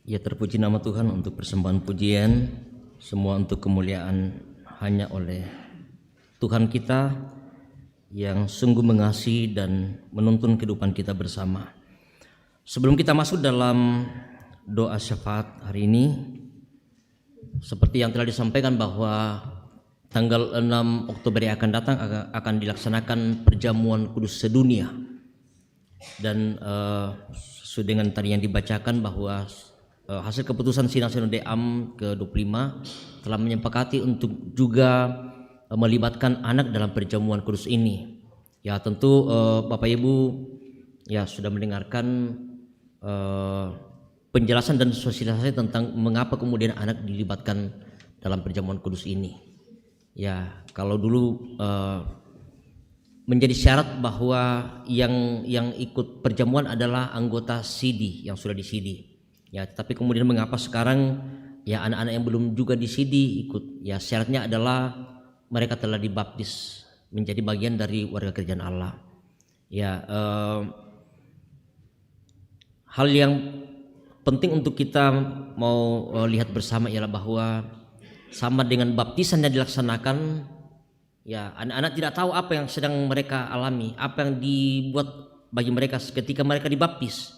Ya, terpuji nama Tuhan untuk persembahan pujian, semua untuk kemuliaan hanya oleh Tuhan kita yang sungguh mengasihi dan menuntun kehidupan kita bersama. Sebelum kita masuk dalam doa syafaat hari ini, seperti yang telah disampaikan bahwa tanggal 6 Oktober yang akan datang akan dilaksanakan perjamuan kudus sedunia. Dan sesuai dengan tadi yang dibacakan bahwa hasil keputusan Sidang Sinode AM ke-25 telah menyepakati untuk juga melibatkan anak dalam perjamuan kudus ini. Ya, tentu Bapak Ibu ya sudah mendengarkan penjelasan dan sosialisasi tentang mengapa kemudian anak dilibatkan dalam perjamuan kudus ini. Ya, kalau dulu menjadi syarat bahwa yang ikut perjamuan adalah anggota CD yang sudah di-CD. Ya, tapi kemudian mengapa sekarang ya anak-anak yang belum juga di-CD ikut? Ya, syaratnya adalah mereka telah dibaptis menjadi bagian dari warga kerajaan Allah. Ya, hal yang penting untuk kita mau lihat bersama ialah bahwa sama dengan baptisan yang dilaksanakan, ya anak-anak tidak tahu apa yang sedang mereka alami, apa yang dibuat bagi mereka ketika mereka dibaptis.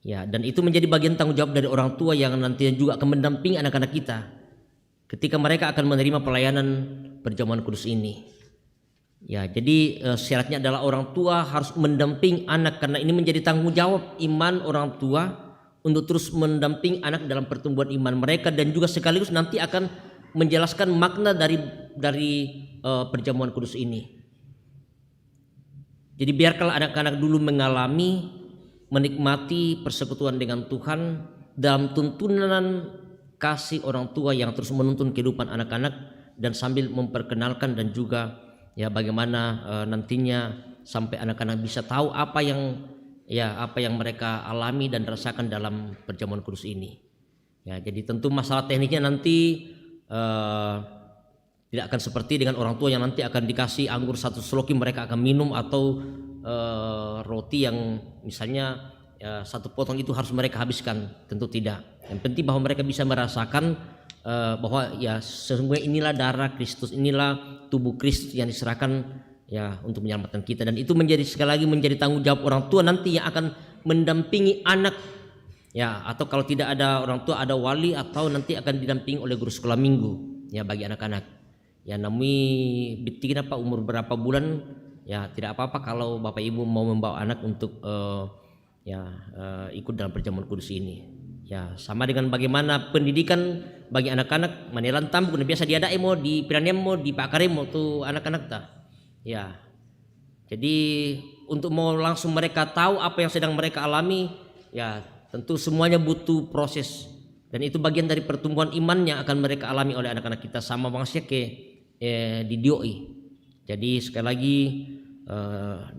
Ya, dan itu menjadi bagian tanggung jawab dari orang tua yang nantinya juga akan mendampingi anak-anak kita ketika mereka akan menerima pelayanan perjamuan kudus ini. Ya, jadi syaratnya adalah orang tua harus mendampingi anak, karena ini menjadi tanggung jawab iman orang tua untuk terus mendampingi anak dalam pertumbuhan iman mereka, dan juga sekaligus nanti akan menjelaskan makna dari perjamuan kudus ini. Jadi biarkanlah anak-anak dulu mengalami, menikmati persekutuan dengan Tuhan dalam tuntunan kasih orang tua yang terus menuntun kehidupan anak-anak, dan sambil memperkenalkan dan juga ya bagaimana nantinya sampai anak-anak bisa tahu apa yang mereka alami dan rasakan dalam perjamuan kudus ini. Ya, jadi tentu masalah tekniknya nanti tidak akan seperti dengan orang tua yang nanti akan dikasih anggur 1 sloki mereka akan minum, atau roti yang misalnya 1 potong itu harus mereka habiskan. Tentu tidak. Yang penting bahwa mereka bisa merasakan bahwa ya sesungguhnya inilah darah Kristus, inilah tubuh Kristus yang diserahkan ya untuk menyelamatkan kita. Dan itu menjadi sekali lagi menjadi tanggung jawab orang tua nanti yang akan mendampingi anak. Ya, atau kalau tidak ada orang tua ada wali, atau nanti akan didampingi oleh guru sekolah minggu ya bagi anak-anak. Ya, nami bikin apa umur berapa bulan ya tidak apa-apa kalau Bapak Ibu mau membawa anak untuk ikut dalam perjamuan kudus ini. Ya, sama dengan bagaimana pendidikan bagi anak-anak manelan tambu biasa diadain mo di piraniam mo di pakare mo tu anak-anak ta. Ya. Jadi untuk mau langsung mereka tahu apa yang sedang mereka alami, ya tentu semuanya butuh proses, dan itu bagian dari pertumbuhan iman yang akan mereka alami oleh anak-anak kita sama bangsa ke di DOI. Jadi sekali lagi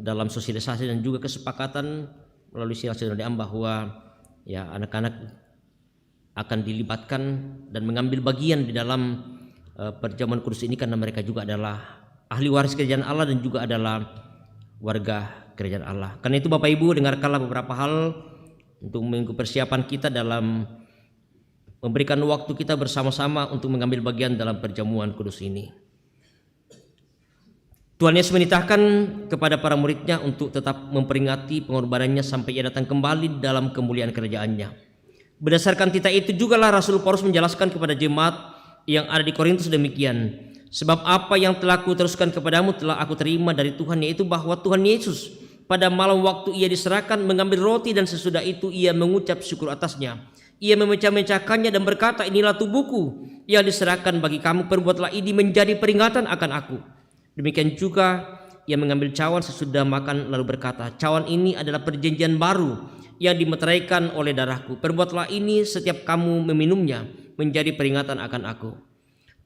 dalam sosialisasi dan juga kesepakatan melalui Sidang bahwa ya anak-anak akan dilibatkan dan mengambil bagian di dalam perjamuan kudus ini, karena mereka juga adalah ahli waris kerajaan Allah dan juga adalah warga kerajaan Allah. Karena itu Bapak Ibu, dengarkanlah beberapa hal untuk mengikuti persiapan kita dalam memberikan waktu kita bersama-sama untuk mengambil bagian dalam perjamuan kudus ini. Tuhan Yesus menitahkan kepada para muridnya untuk tetap memperingati pengorbanannya sampai ia datang kembali dalam kemuliaan kerajaannya. Berdasarkan titah itu jugalah Rasul Paulus menjelaskan kepada jemaat yang ada di Korintus demikian. Sebab apa yang telah aku teruskan kepadamu telah aku terima dari Tuhan, yaitu bahwa Tuhan Yesus pada malam waktu ia diserahkan mengambil roti, dan sesudah itu ia mengucap syukur atasnya. Ia memecah-mecahkannya dan berkata, inilah tubuhku yang diserahkan bagi kamu, perbuatlah ini menjadi peringatan akan aku. Demikian juga ia mengambil cawan sesudah makan lalu berkata, cawan ini adalah perjanjian baru yang dimeteraikan oleh darahku. Perbuatlah ini setiap kamu meminumnya menjadi peringatan akan aku.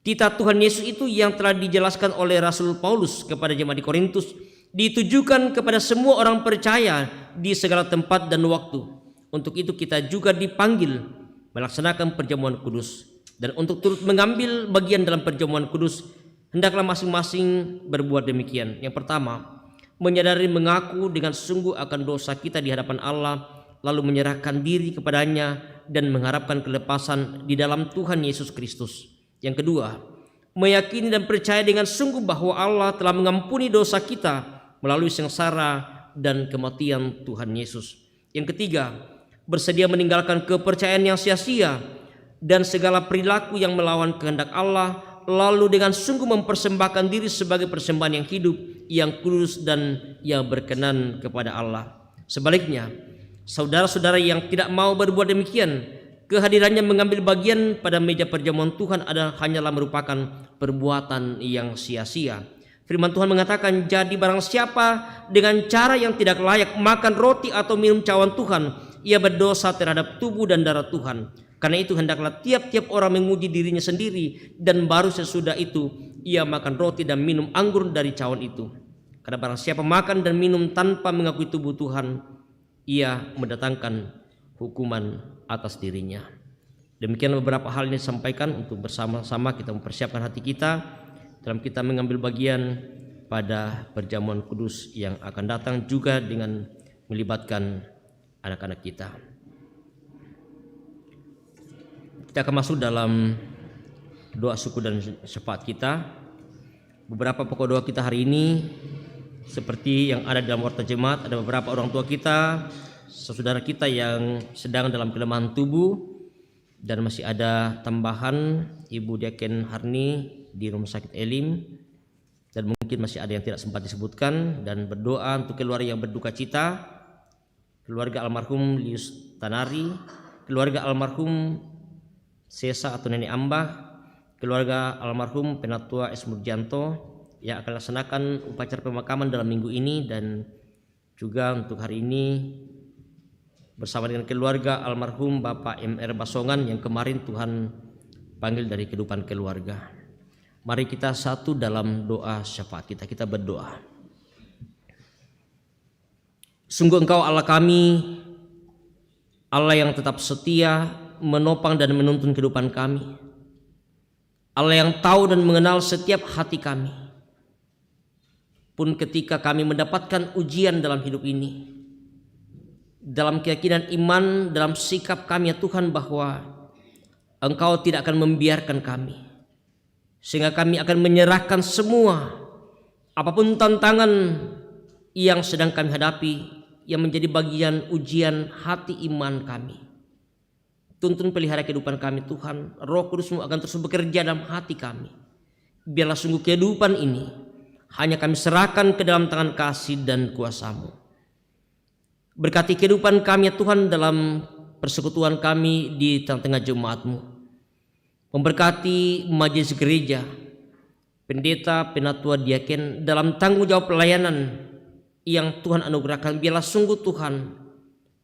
Titah Tuhan Yesus itu yang telah dijelaskan oleh Rasul Paulus kepada jemaat di Korintus ditujukan kepada semua orang percaya di segala tempat dan waktu. Untuk itu kita juga dipanggil melaksanakan perjamuan kudus, dan untuk turut mengambil bagian dalam perjamuan kudus hendaklah masing-masing berbuat demikian. Yang pertama, menyadari mengaku dengan sungguh akan dosa kita di hadapan Allah, lalu menyerahkan diri kepadanya dan mengharapkan kelepasan di dalam Tuhan Yesus Kristus. Yang kedua, meyakini dan percaya dengan sungguh bahwa Allah telah mengampuni dosa kita melalui sengsara dan kematian Tuhan Yesus. Yang ketiga, bersedia meninggalkan kepercayaan yang sia-sia dan segala perilaku yang melawan kehendak Allah, lalu dengan sungguh mempersembahkan diri sebagai persembahan yang hidup, yang kudus dan yang berkenan kepada Allah. Sebaliknya, saudara-saudara yang tidak mau berbuat demikian, kehadirannya mengambil bagian pada meja perjamuan Tuhan hanyalah merupakan perbuatan yang sia-sia. Firman Tuhan mengatakan, jadi barang siapa dengan cara yang tidak layak makan roti atau minum cawan Tuhan, ia berdosa terhadap tubuh dan darah Tuhan. Karena itu hendaklah tiap-tiap orang menguji dirinya sendiri, dan baru sesudah itu ia makan roti dan minum anggur dari cawan itu. Karena barang siapa makan dan minum tanpa mengakui tubuh Tuhan, ia mendatangkan hukuman atas dirinya. Demikian beberapa hal yang disampaikan untuk bersama-sama kita mempersiapkan hati kita dalam kita mengambil bagian pada perjamuan kudus yang akan datang, juga dengan melibatkan anak-anak kita. Kita akan masuk dalam doa syukur dan syafaat kita. Beberapa pokok doa kita hari ini seperti yang ada dalam warta jemaat, ada beberapa orang tua kita, saudara kita yang sedang dalam kelemahan tubuh, dan masih ada tambahan Ibu Diaken Harni di Rumah Sakit Elim, dan mungkin masih ada yang tidak sempat disebutkan. Dan berdoa untuk keluarga yang berduka cita, keluarga almarhum Lius Tanari, keluarga almarhum Sesa atau Nenek Ambah, keluarga almarhum Penatua S. Murjanto yang akan laksanakan upacara pemakaman dalam minggu ini, dan juga untuk hari ini bersama dengan keluarga almarhum Bapak M.R. Basongan yang kemarin Tuhan panggil dari kehidupan keluarga. Mari kita satu dalam doa syafaat kita. Kita berdoa. Sungguh Engkau Allah kami, Allah yang tetap setia menopang dan menuntun kehidupan kami, Allah yang tahu dan mengenal setiap hati kami. Pun ketika kami mendapatkan ujian dalam hidup ini, dalam keyakinan iman, dalam sikap kami ya Tuhan, bahwa Engkau tidak akan membiarkan kami, sehingga kami akan menyerahkan semua apapun tantangan yang sedang kami hadapi, yang menjadi bagian ujian hati iman kami. Tuntun pelihara kehidupan kami Tuhan, Roh Kudus-Mu akan terus bekerja dalam hati kami. Biarlah sungguh kehidupan ini hanya kami serahkan ke dalam tangan kasih dan kuasa-Mu. Berkati kehidupan kami ya Tuhan dalam persekutuan kami di tengah-tengah jemaat-Mu. Memberkati majelis gereja, pendeta, penatua, diaken dalam tanggung jawab pelayanan yang Tuhan anugerahkan. Biarlah sungguh Tuhan,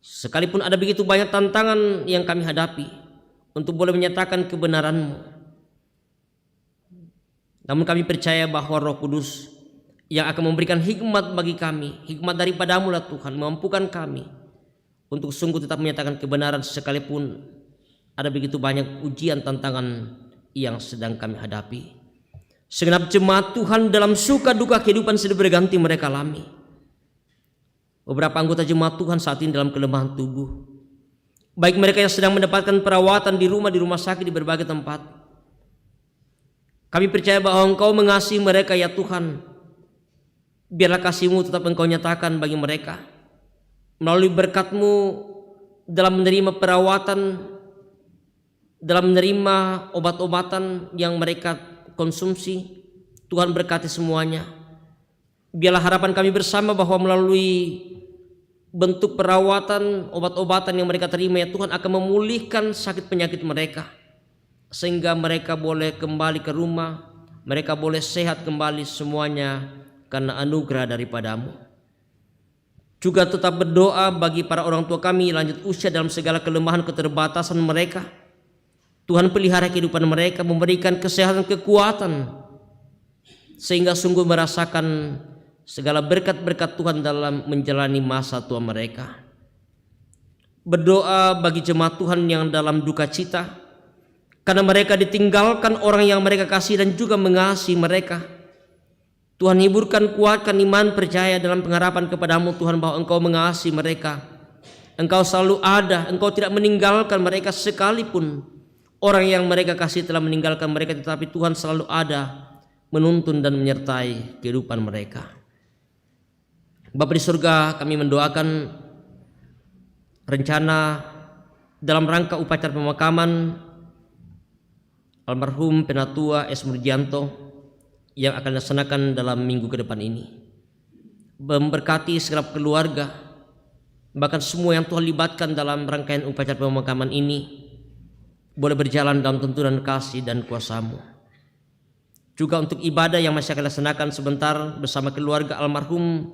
sekalipun ada begitu banyak tantangan yang kami hadapi, untuk boleh menyatakan kebenaran-Mu, namun kami percaya bahwa Roh Kudus yang akan memberikan hikmat bagi kami, hikmat daripada-Mu lah Tuhan, memampukan kami untuk sungguh tetap menyatakan kebenaran sekalipun ada begitu banyak ujian tantangan yang sedang kami hadapi. Segenap jemaat Tuhan dalam suka duka kehidupan sedang berganti mereka alami. Beberapa anggota jemaat Tuhan saat ini dalam kelemahan tubuh, baik mereka yang sedang mendapatkan perawatan di rumah sakit, di berbagai tempat. Kami percaya bahwa Engkau mengasihi mereka ya Tuhan. Biarlah kasih-Mu tetap Engkau nyatakan bagi mereka melalui berkat-Mu dalam menerima perawatan, dalam menerima obat-obatan yang mereka konsumsi. Tuhan berkati semuanya. Biarlah harapan kami bersama bahwa melalui bentuk perawatan, obat-obatan yang mereka terima ya Tuhan akan memulihkan sakit penyakit mereka, sehingga mereka boleh kembali ke rumah, mereka boleh sehat kembali semuanya karena anugerah daripada-Mu. Juga tetap berdoa bagi para orang tua kami lanjut usia dalam segala kelemahan keterbatasan mereka. Tuhan pelihara kehidupan mereka, memberikan kesehatan, kekuatan, sehingga sungguh merasakan segala berkat-berkat Tuhan dalam menjalani masa tua mereka. Berdoa bagi jemaat Tuhan yang dalam duka cita, karena mereka ditinggalkan orang yang mereka kasih dan juga mengasihi mereka. Tuhan hiburkan, kuatkan iman, percaya dalam pengharapan kepada-Mu Tuhan, bahwa Engkau mengasihi mereka Engkau selalu ada, Engkau tidak meninggalkan mereka sekalipun orang yang mereka kasih telah meninggalkan mereka, tetapi Tuhan selalu ada menuntun dan menyertai kehidupan mereka. Bapa di surga, kami mendoakan rencana dalam rangka upacara pemakaman almarhum Penatua S. Murjianto yang akan dilaksanakan dalam minggu ke depan ini. Memberkati segenap keluarga, bahkan semua yang Tuhan libatkan dalam rangkaian upacara pemakaman ini boleh berjalan dalam tuntunan kasih dan kuasa-Mu. Juga untuk ibadah yang masih akan dilaksanakan sebentar bersama keluarga almarhum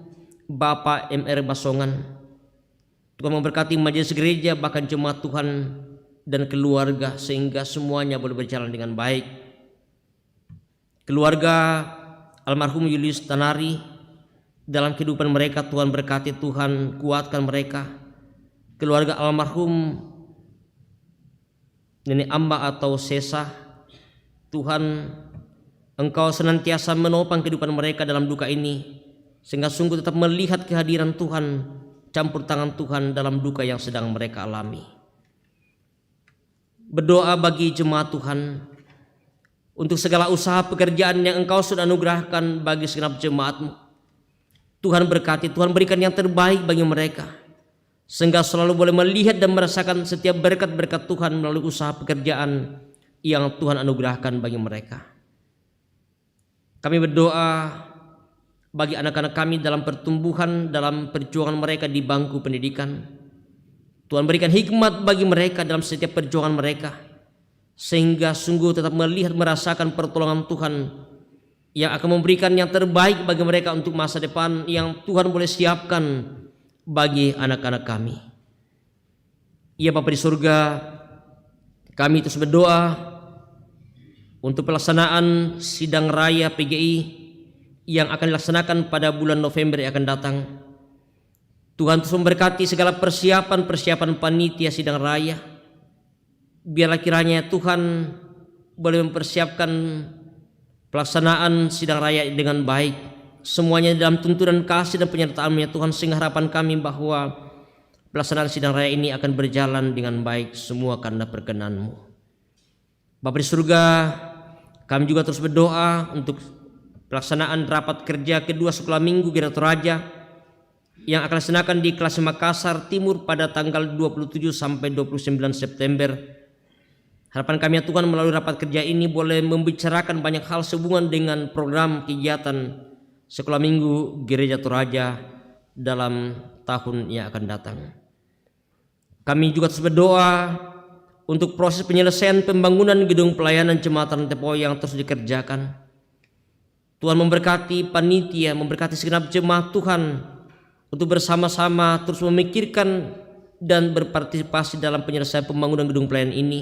Bapak M.R. Basongan, Tuhan memberkati majelis gereja, bahkan jemaat Tuhan dan keluarga, sehingga semuanya boleh berjalan dengan baik. Keluarga almarhum Julius Tanari, dalam kehidupan mereka Tuhan berkati, Tuhan kuatkan mereka. Keluarga almarhum Nenek Amba atau Sesa, Tuhan Engkau senantiasa menopang kehidupan mereka dalam duka ini, sehingga sungguh tetap melihat kehadiran Tuhan, campur tangan Tuhan dalam duka yang sedang mereka alami. Berdoa bagi jemaat Tuhan untuk segala usaha pekerjaan yang Engkau sudah anugerahkan bagi segenap jemaat-Mu. Tuhan berkati, Tuhan berikan yang terbaik bagi mereka, sehingga selalu boleh melihat dan merasakan setiap berkat-berkat Tuhan melalui usaha pekerjaan yang Tuhan anugerahkan bagi mereka. Kami berdoa bagi anak-anak kami dalam pertumbuhan, dalam perjuangan mereka di bangku pendidikan. Tuhan berikan hikmat bagi mereka dalam setiap perjuangan mereka, sehingga sungguh tetap melihat, merasakan pertolongan Tuhan yang akan memberikan yang terbaik bagi mereka untuk masa depan yang Tuhan boleh siapkan bagi anak-anak kami. Ya Bapa di surga, kami terus berdoa untuk pelaksanaan sidang raya PGI yang akan dilaksanakan pada bulan November yang akan datang. Tuhan terus memberkati segala persiapan panitia sidang raya. Biarlah kiranya Tuhan boleh mempersiapkan pelaksanaan sidang raya dengan baik, semuanya dalam tuntunan kasih dan penyertaan-Nya Tuhan, sehingga harapan kami bahwa pelaksanaan sidang raya ini akan berjalan dengan baik, semua karena perkenan-Mu. Bapa di surga, kami juga terus berdoa untuk pelaksanaan rapat kerja kedua sekolah minggu Gereja Toraja yang akan dilaksanakan di kelas Makassar Timur pada tanggal 27 sampai 29 September. Harapan kami ya Tuhan, melalui rapat kerja ini boleh membicarakan banyak hal sehubungan dengan program kegiatan sekolah minggu Gereja Toraja dalam tahun yang akan datang. Kami juga terus berdoa untuk proses penyelesaian pembangunan gedung pelayanan jembatan Tepo yang terus dikerjakan. Tuhan memberkati panitia, memberkati segenap jemaat Tuhan untuk bersama-sama terus memikirkan dan berpartisipasi dalam penyelesaian pembangunan gedung pelayanan ini.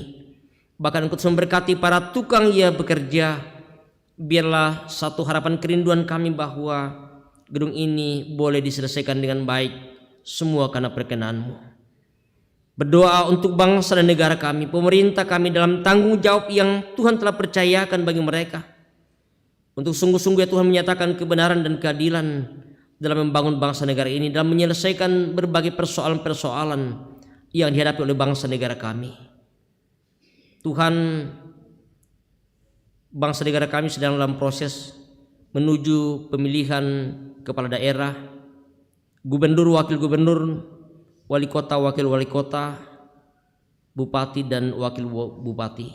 Bahkan ikut memberkati para tukang yang bekerja. Biarlah satu harapan kerinduan kami bahwa gedung ini boleh diselesaikan dengan baik, semua karena perkenan-Mu. Berdoa untuk bangsa dan negara kami, pemerintah kami dalam tanggung jawab yang Tuhan telah percayakan bagi mereka, untuk sungguh-sungguh ya Tuhan menyatakan kebenaran dan keadilan dalam membangun bangsa negara ini, dalam menyelesaikan berbagai persoalan-persoalan yang dihadapi oleh bangsa negara kami. Tuhan, bangsa negara kami sedang dalam proses menuju pemilihan kepala daerah, gubernur, wakil gubernur, wali kota, wakil wali kota, bupati dan wakil bupati.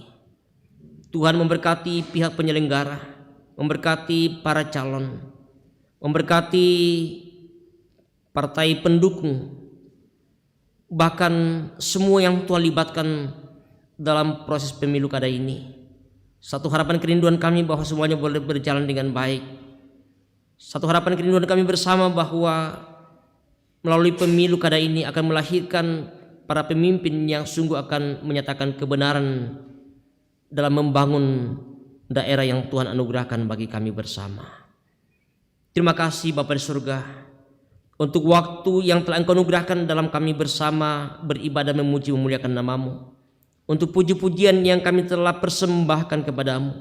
Tuhan memberkati pihak penyelenggara, memberkati para calon, memberkati partai pendukung, bahkan semua yang Tuhan libatkan dalam proses pemilu kada ini. Satu harapan kerinduan kami bahwa semuanya boleh berjalan dengan baik. Satu harapan kerinduan kami bersama bahwa melalui pemilu kada ini akan melahirkan para pemimpin yang sungguh akan menyatakan kebenaran dalam membangun daerah yang Tuhan anugerahkan bagi kami bersama. Terima kasih Bapa di surga untuk waktu yang telah Engkau anugerahkan dalam kami bersama beribadah memuji memuliakan nama-Mu, untuk puji-pujian yang kami telah persembahkan kepada-Mu.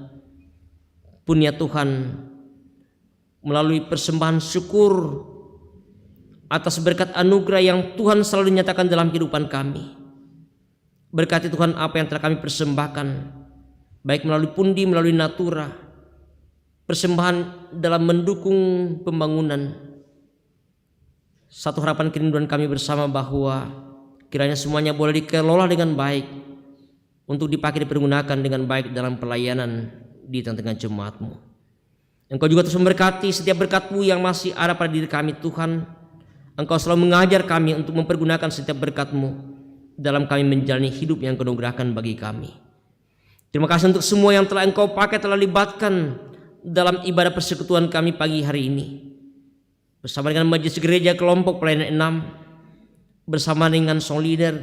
Pun ya Tuhan, melalui persembahan syukur atas berkat anugerah yang Tuhan selalu nyatakan dalam kehidupan kami. Berkati Tuhan apa yang telah kami persembahkan, baik melalui pundi, melalui natura, persembahan dalam mendukung pembangunan. Satu harapan kerinduan kami bersama bahwa kiranya semuanya boleh dikelola dengan baik untuk dipakai dipergunakan dengan baik dalam pelayanan di tengah-tengah jemaat-Mu. Engkau juga terus memberkati setiap berkat-Mu yang masih ada pada diri kami Tuhan. Engkau selalu mengajar kami untuk mempergunakan setiap berkat-Mu dalam kami menjalani hidup yang Kau anugerahkan bagi kami. Terima kasih untuk semua yang telah Engkau pakai, telah libatkan dalam ibadah persekutuan kami pagi hari ini. Bersama dengan majelis gereja kelompok pelayanan 6, bersama dengan song leader,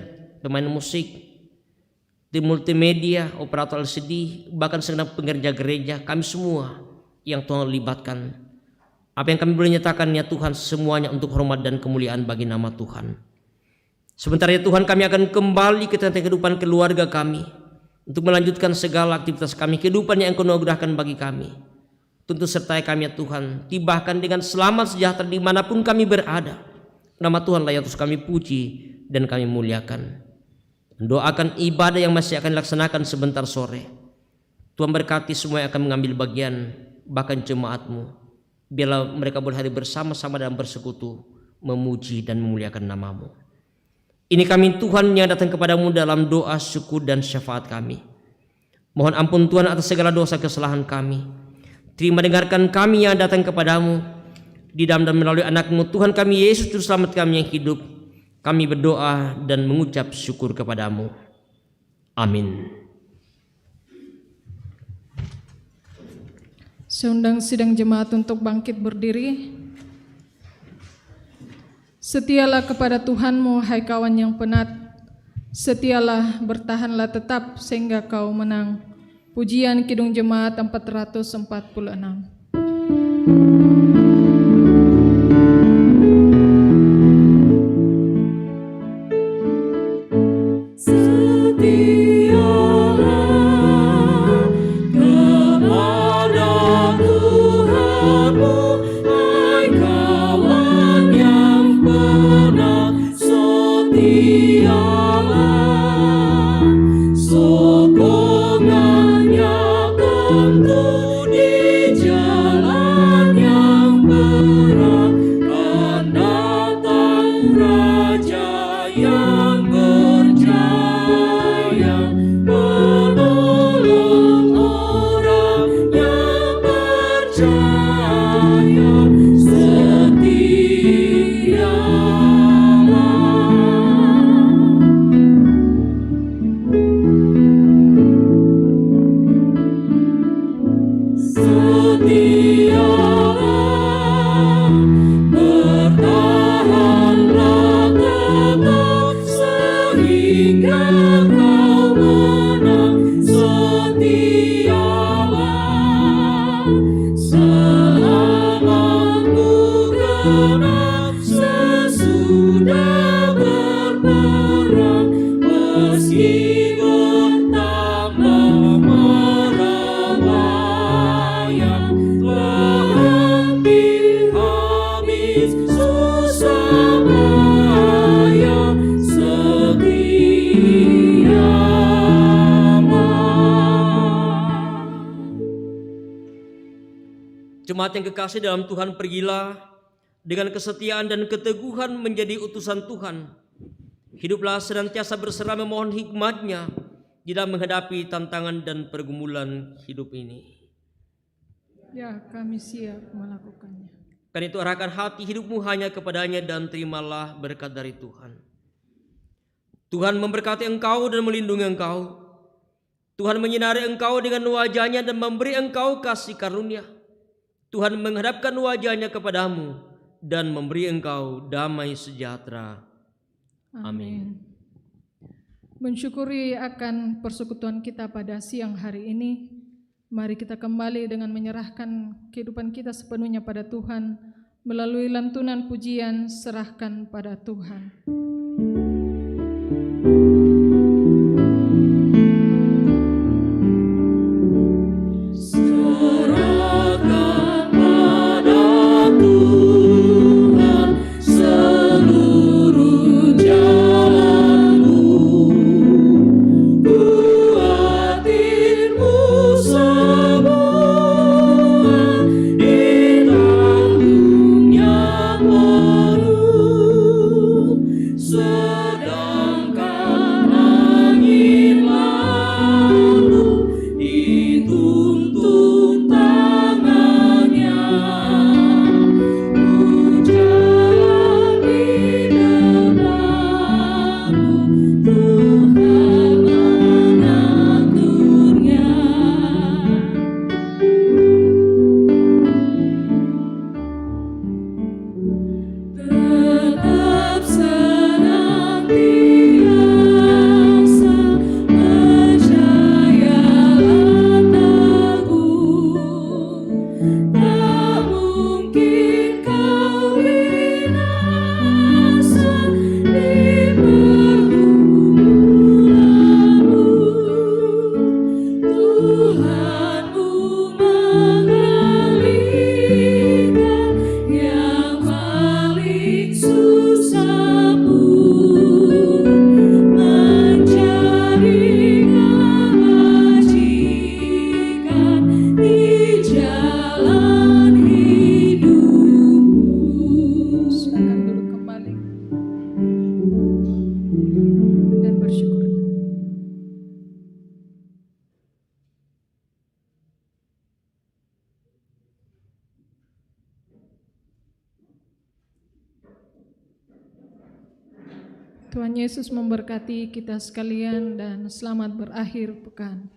pemain musik, tim multimedia, operator LCD, bahkan segenap pengerja gereja, kami semua yang Tuhan libatkan. Apa yang kami boleh nyatakan ya Tuhan, semuanya untuk hormat dan kemuliaan bagi nama Tuhan. Sebentar ya Tuhan, kami akan kembali ke tengah kehidupan keluarga kami untuk melanjutkan segala aktivitas kami, kehidupan yang Engkau anugerahkan bagi kami. Tentu sertai kami ya Tuhan, tibahkan dengan selamat sejahtera dimanapun kami berada. Nama Tuhan lah yang terus kami puji dan kami muliakan. Doakan ibadah yang masih akan dilaksanakan sebentar sore. Tuhan berkati semua yang akan mengambil bagian, bahkan jemaat-Mu. Biarlah mereka boleh hadir bersama-sama dalam bersekutu, memuji dan memuliakan nama-Mu. Ini kami Tuhan yang datang kepadamu dalam doa syukur dan syafaat kami. Mohon ampun Tuhan atas segala dosa kesalahan kami. Terima dengarkan kami yang datang kepadamu di dalam dan melalui anak-Mu Tuhan kami Yesus Juru Selamat kami yang hidup. Kami berdoa dan mengucap syukur kepadamu. Amin. Saya undang sidang jemaat untuk bangkit berdiri. Setialah kepada Tuhanmu, hai kawan yang penat. Setialah, bertahanlah tetap sehingga kau menang. Pujian Kidung Jemaat 446. Jemaat yang kekasih dalam Tuhan, pergilah dengan kesetiaan dan keteguhan menjadi utusan Tuhan. Hiduplah senantiasa berserah memohon hikmat-Nya di dalam menghadapi tantangan dan pergumulan hidup ini. Ya, kami siap melakukannya. Karena itu arahkan hati hidupmu hanya kepadanya dan terimalah berkat dari Tuhan. Tuhan memberkati engkau dan melindungi engkau. Tuhan menyinari engkau dengan wajah-Nya dan memberi engkau kasih karunia. Tuhan menghadapkan wajah-Nya kepadamu dan memberi engkau damai sejahtera. Amin. Mensyukuri akan persekutuan kita pada siang hari ini, mari kita kembali dengan menyerahkan kehidupan kita sepenuhnya pada Tuhan melalui lantunan pujian serahkan pada Tuhan. Serahkan pada Tuhan. Tuhan Yesus memberkati kita sekalian dan selamat berakhir pekan.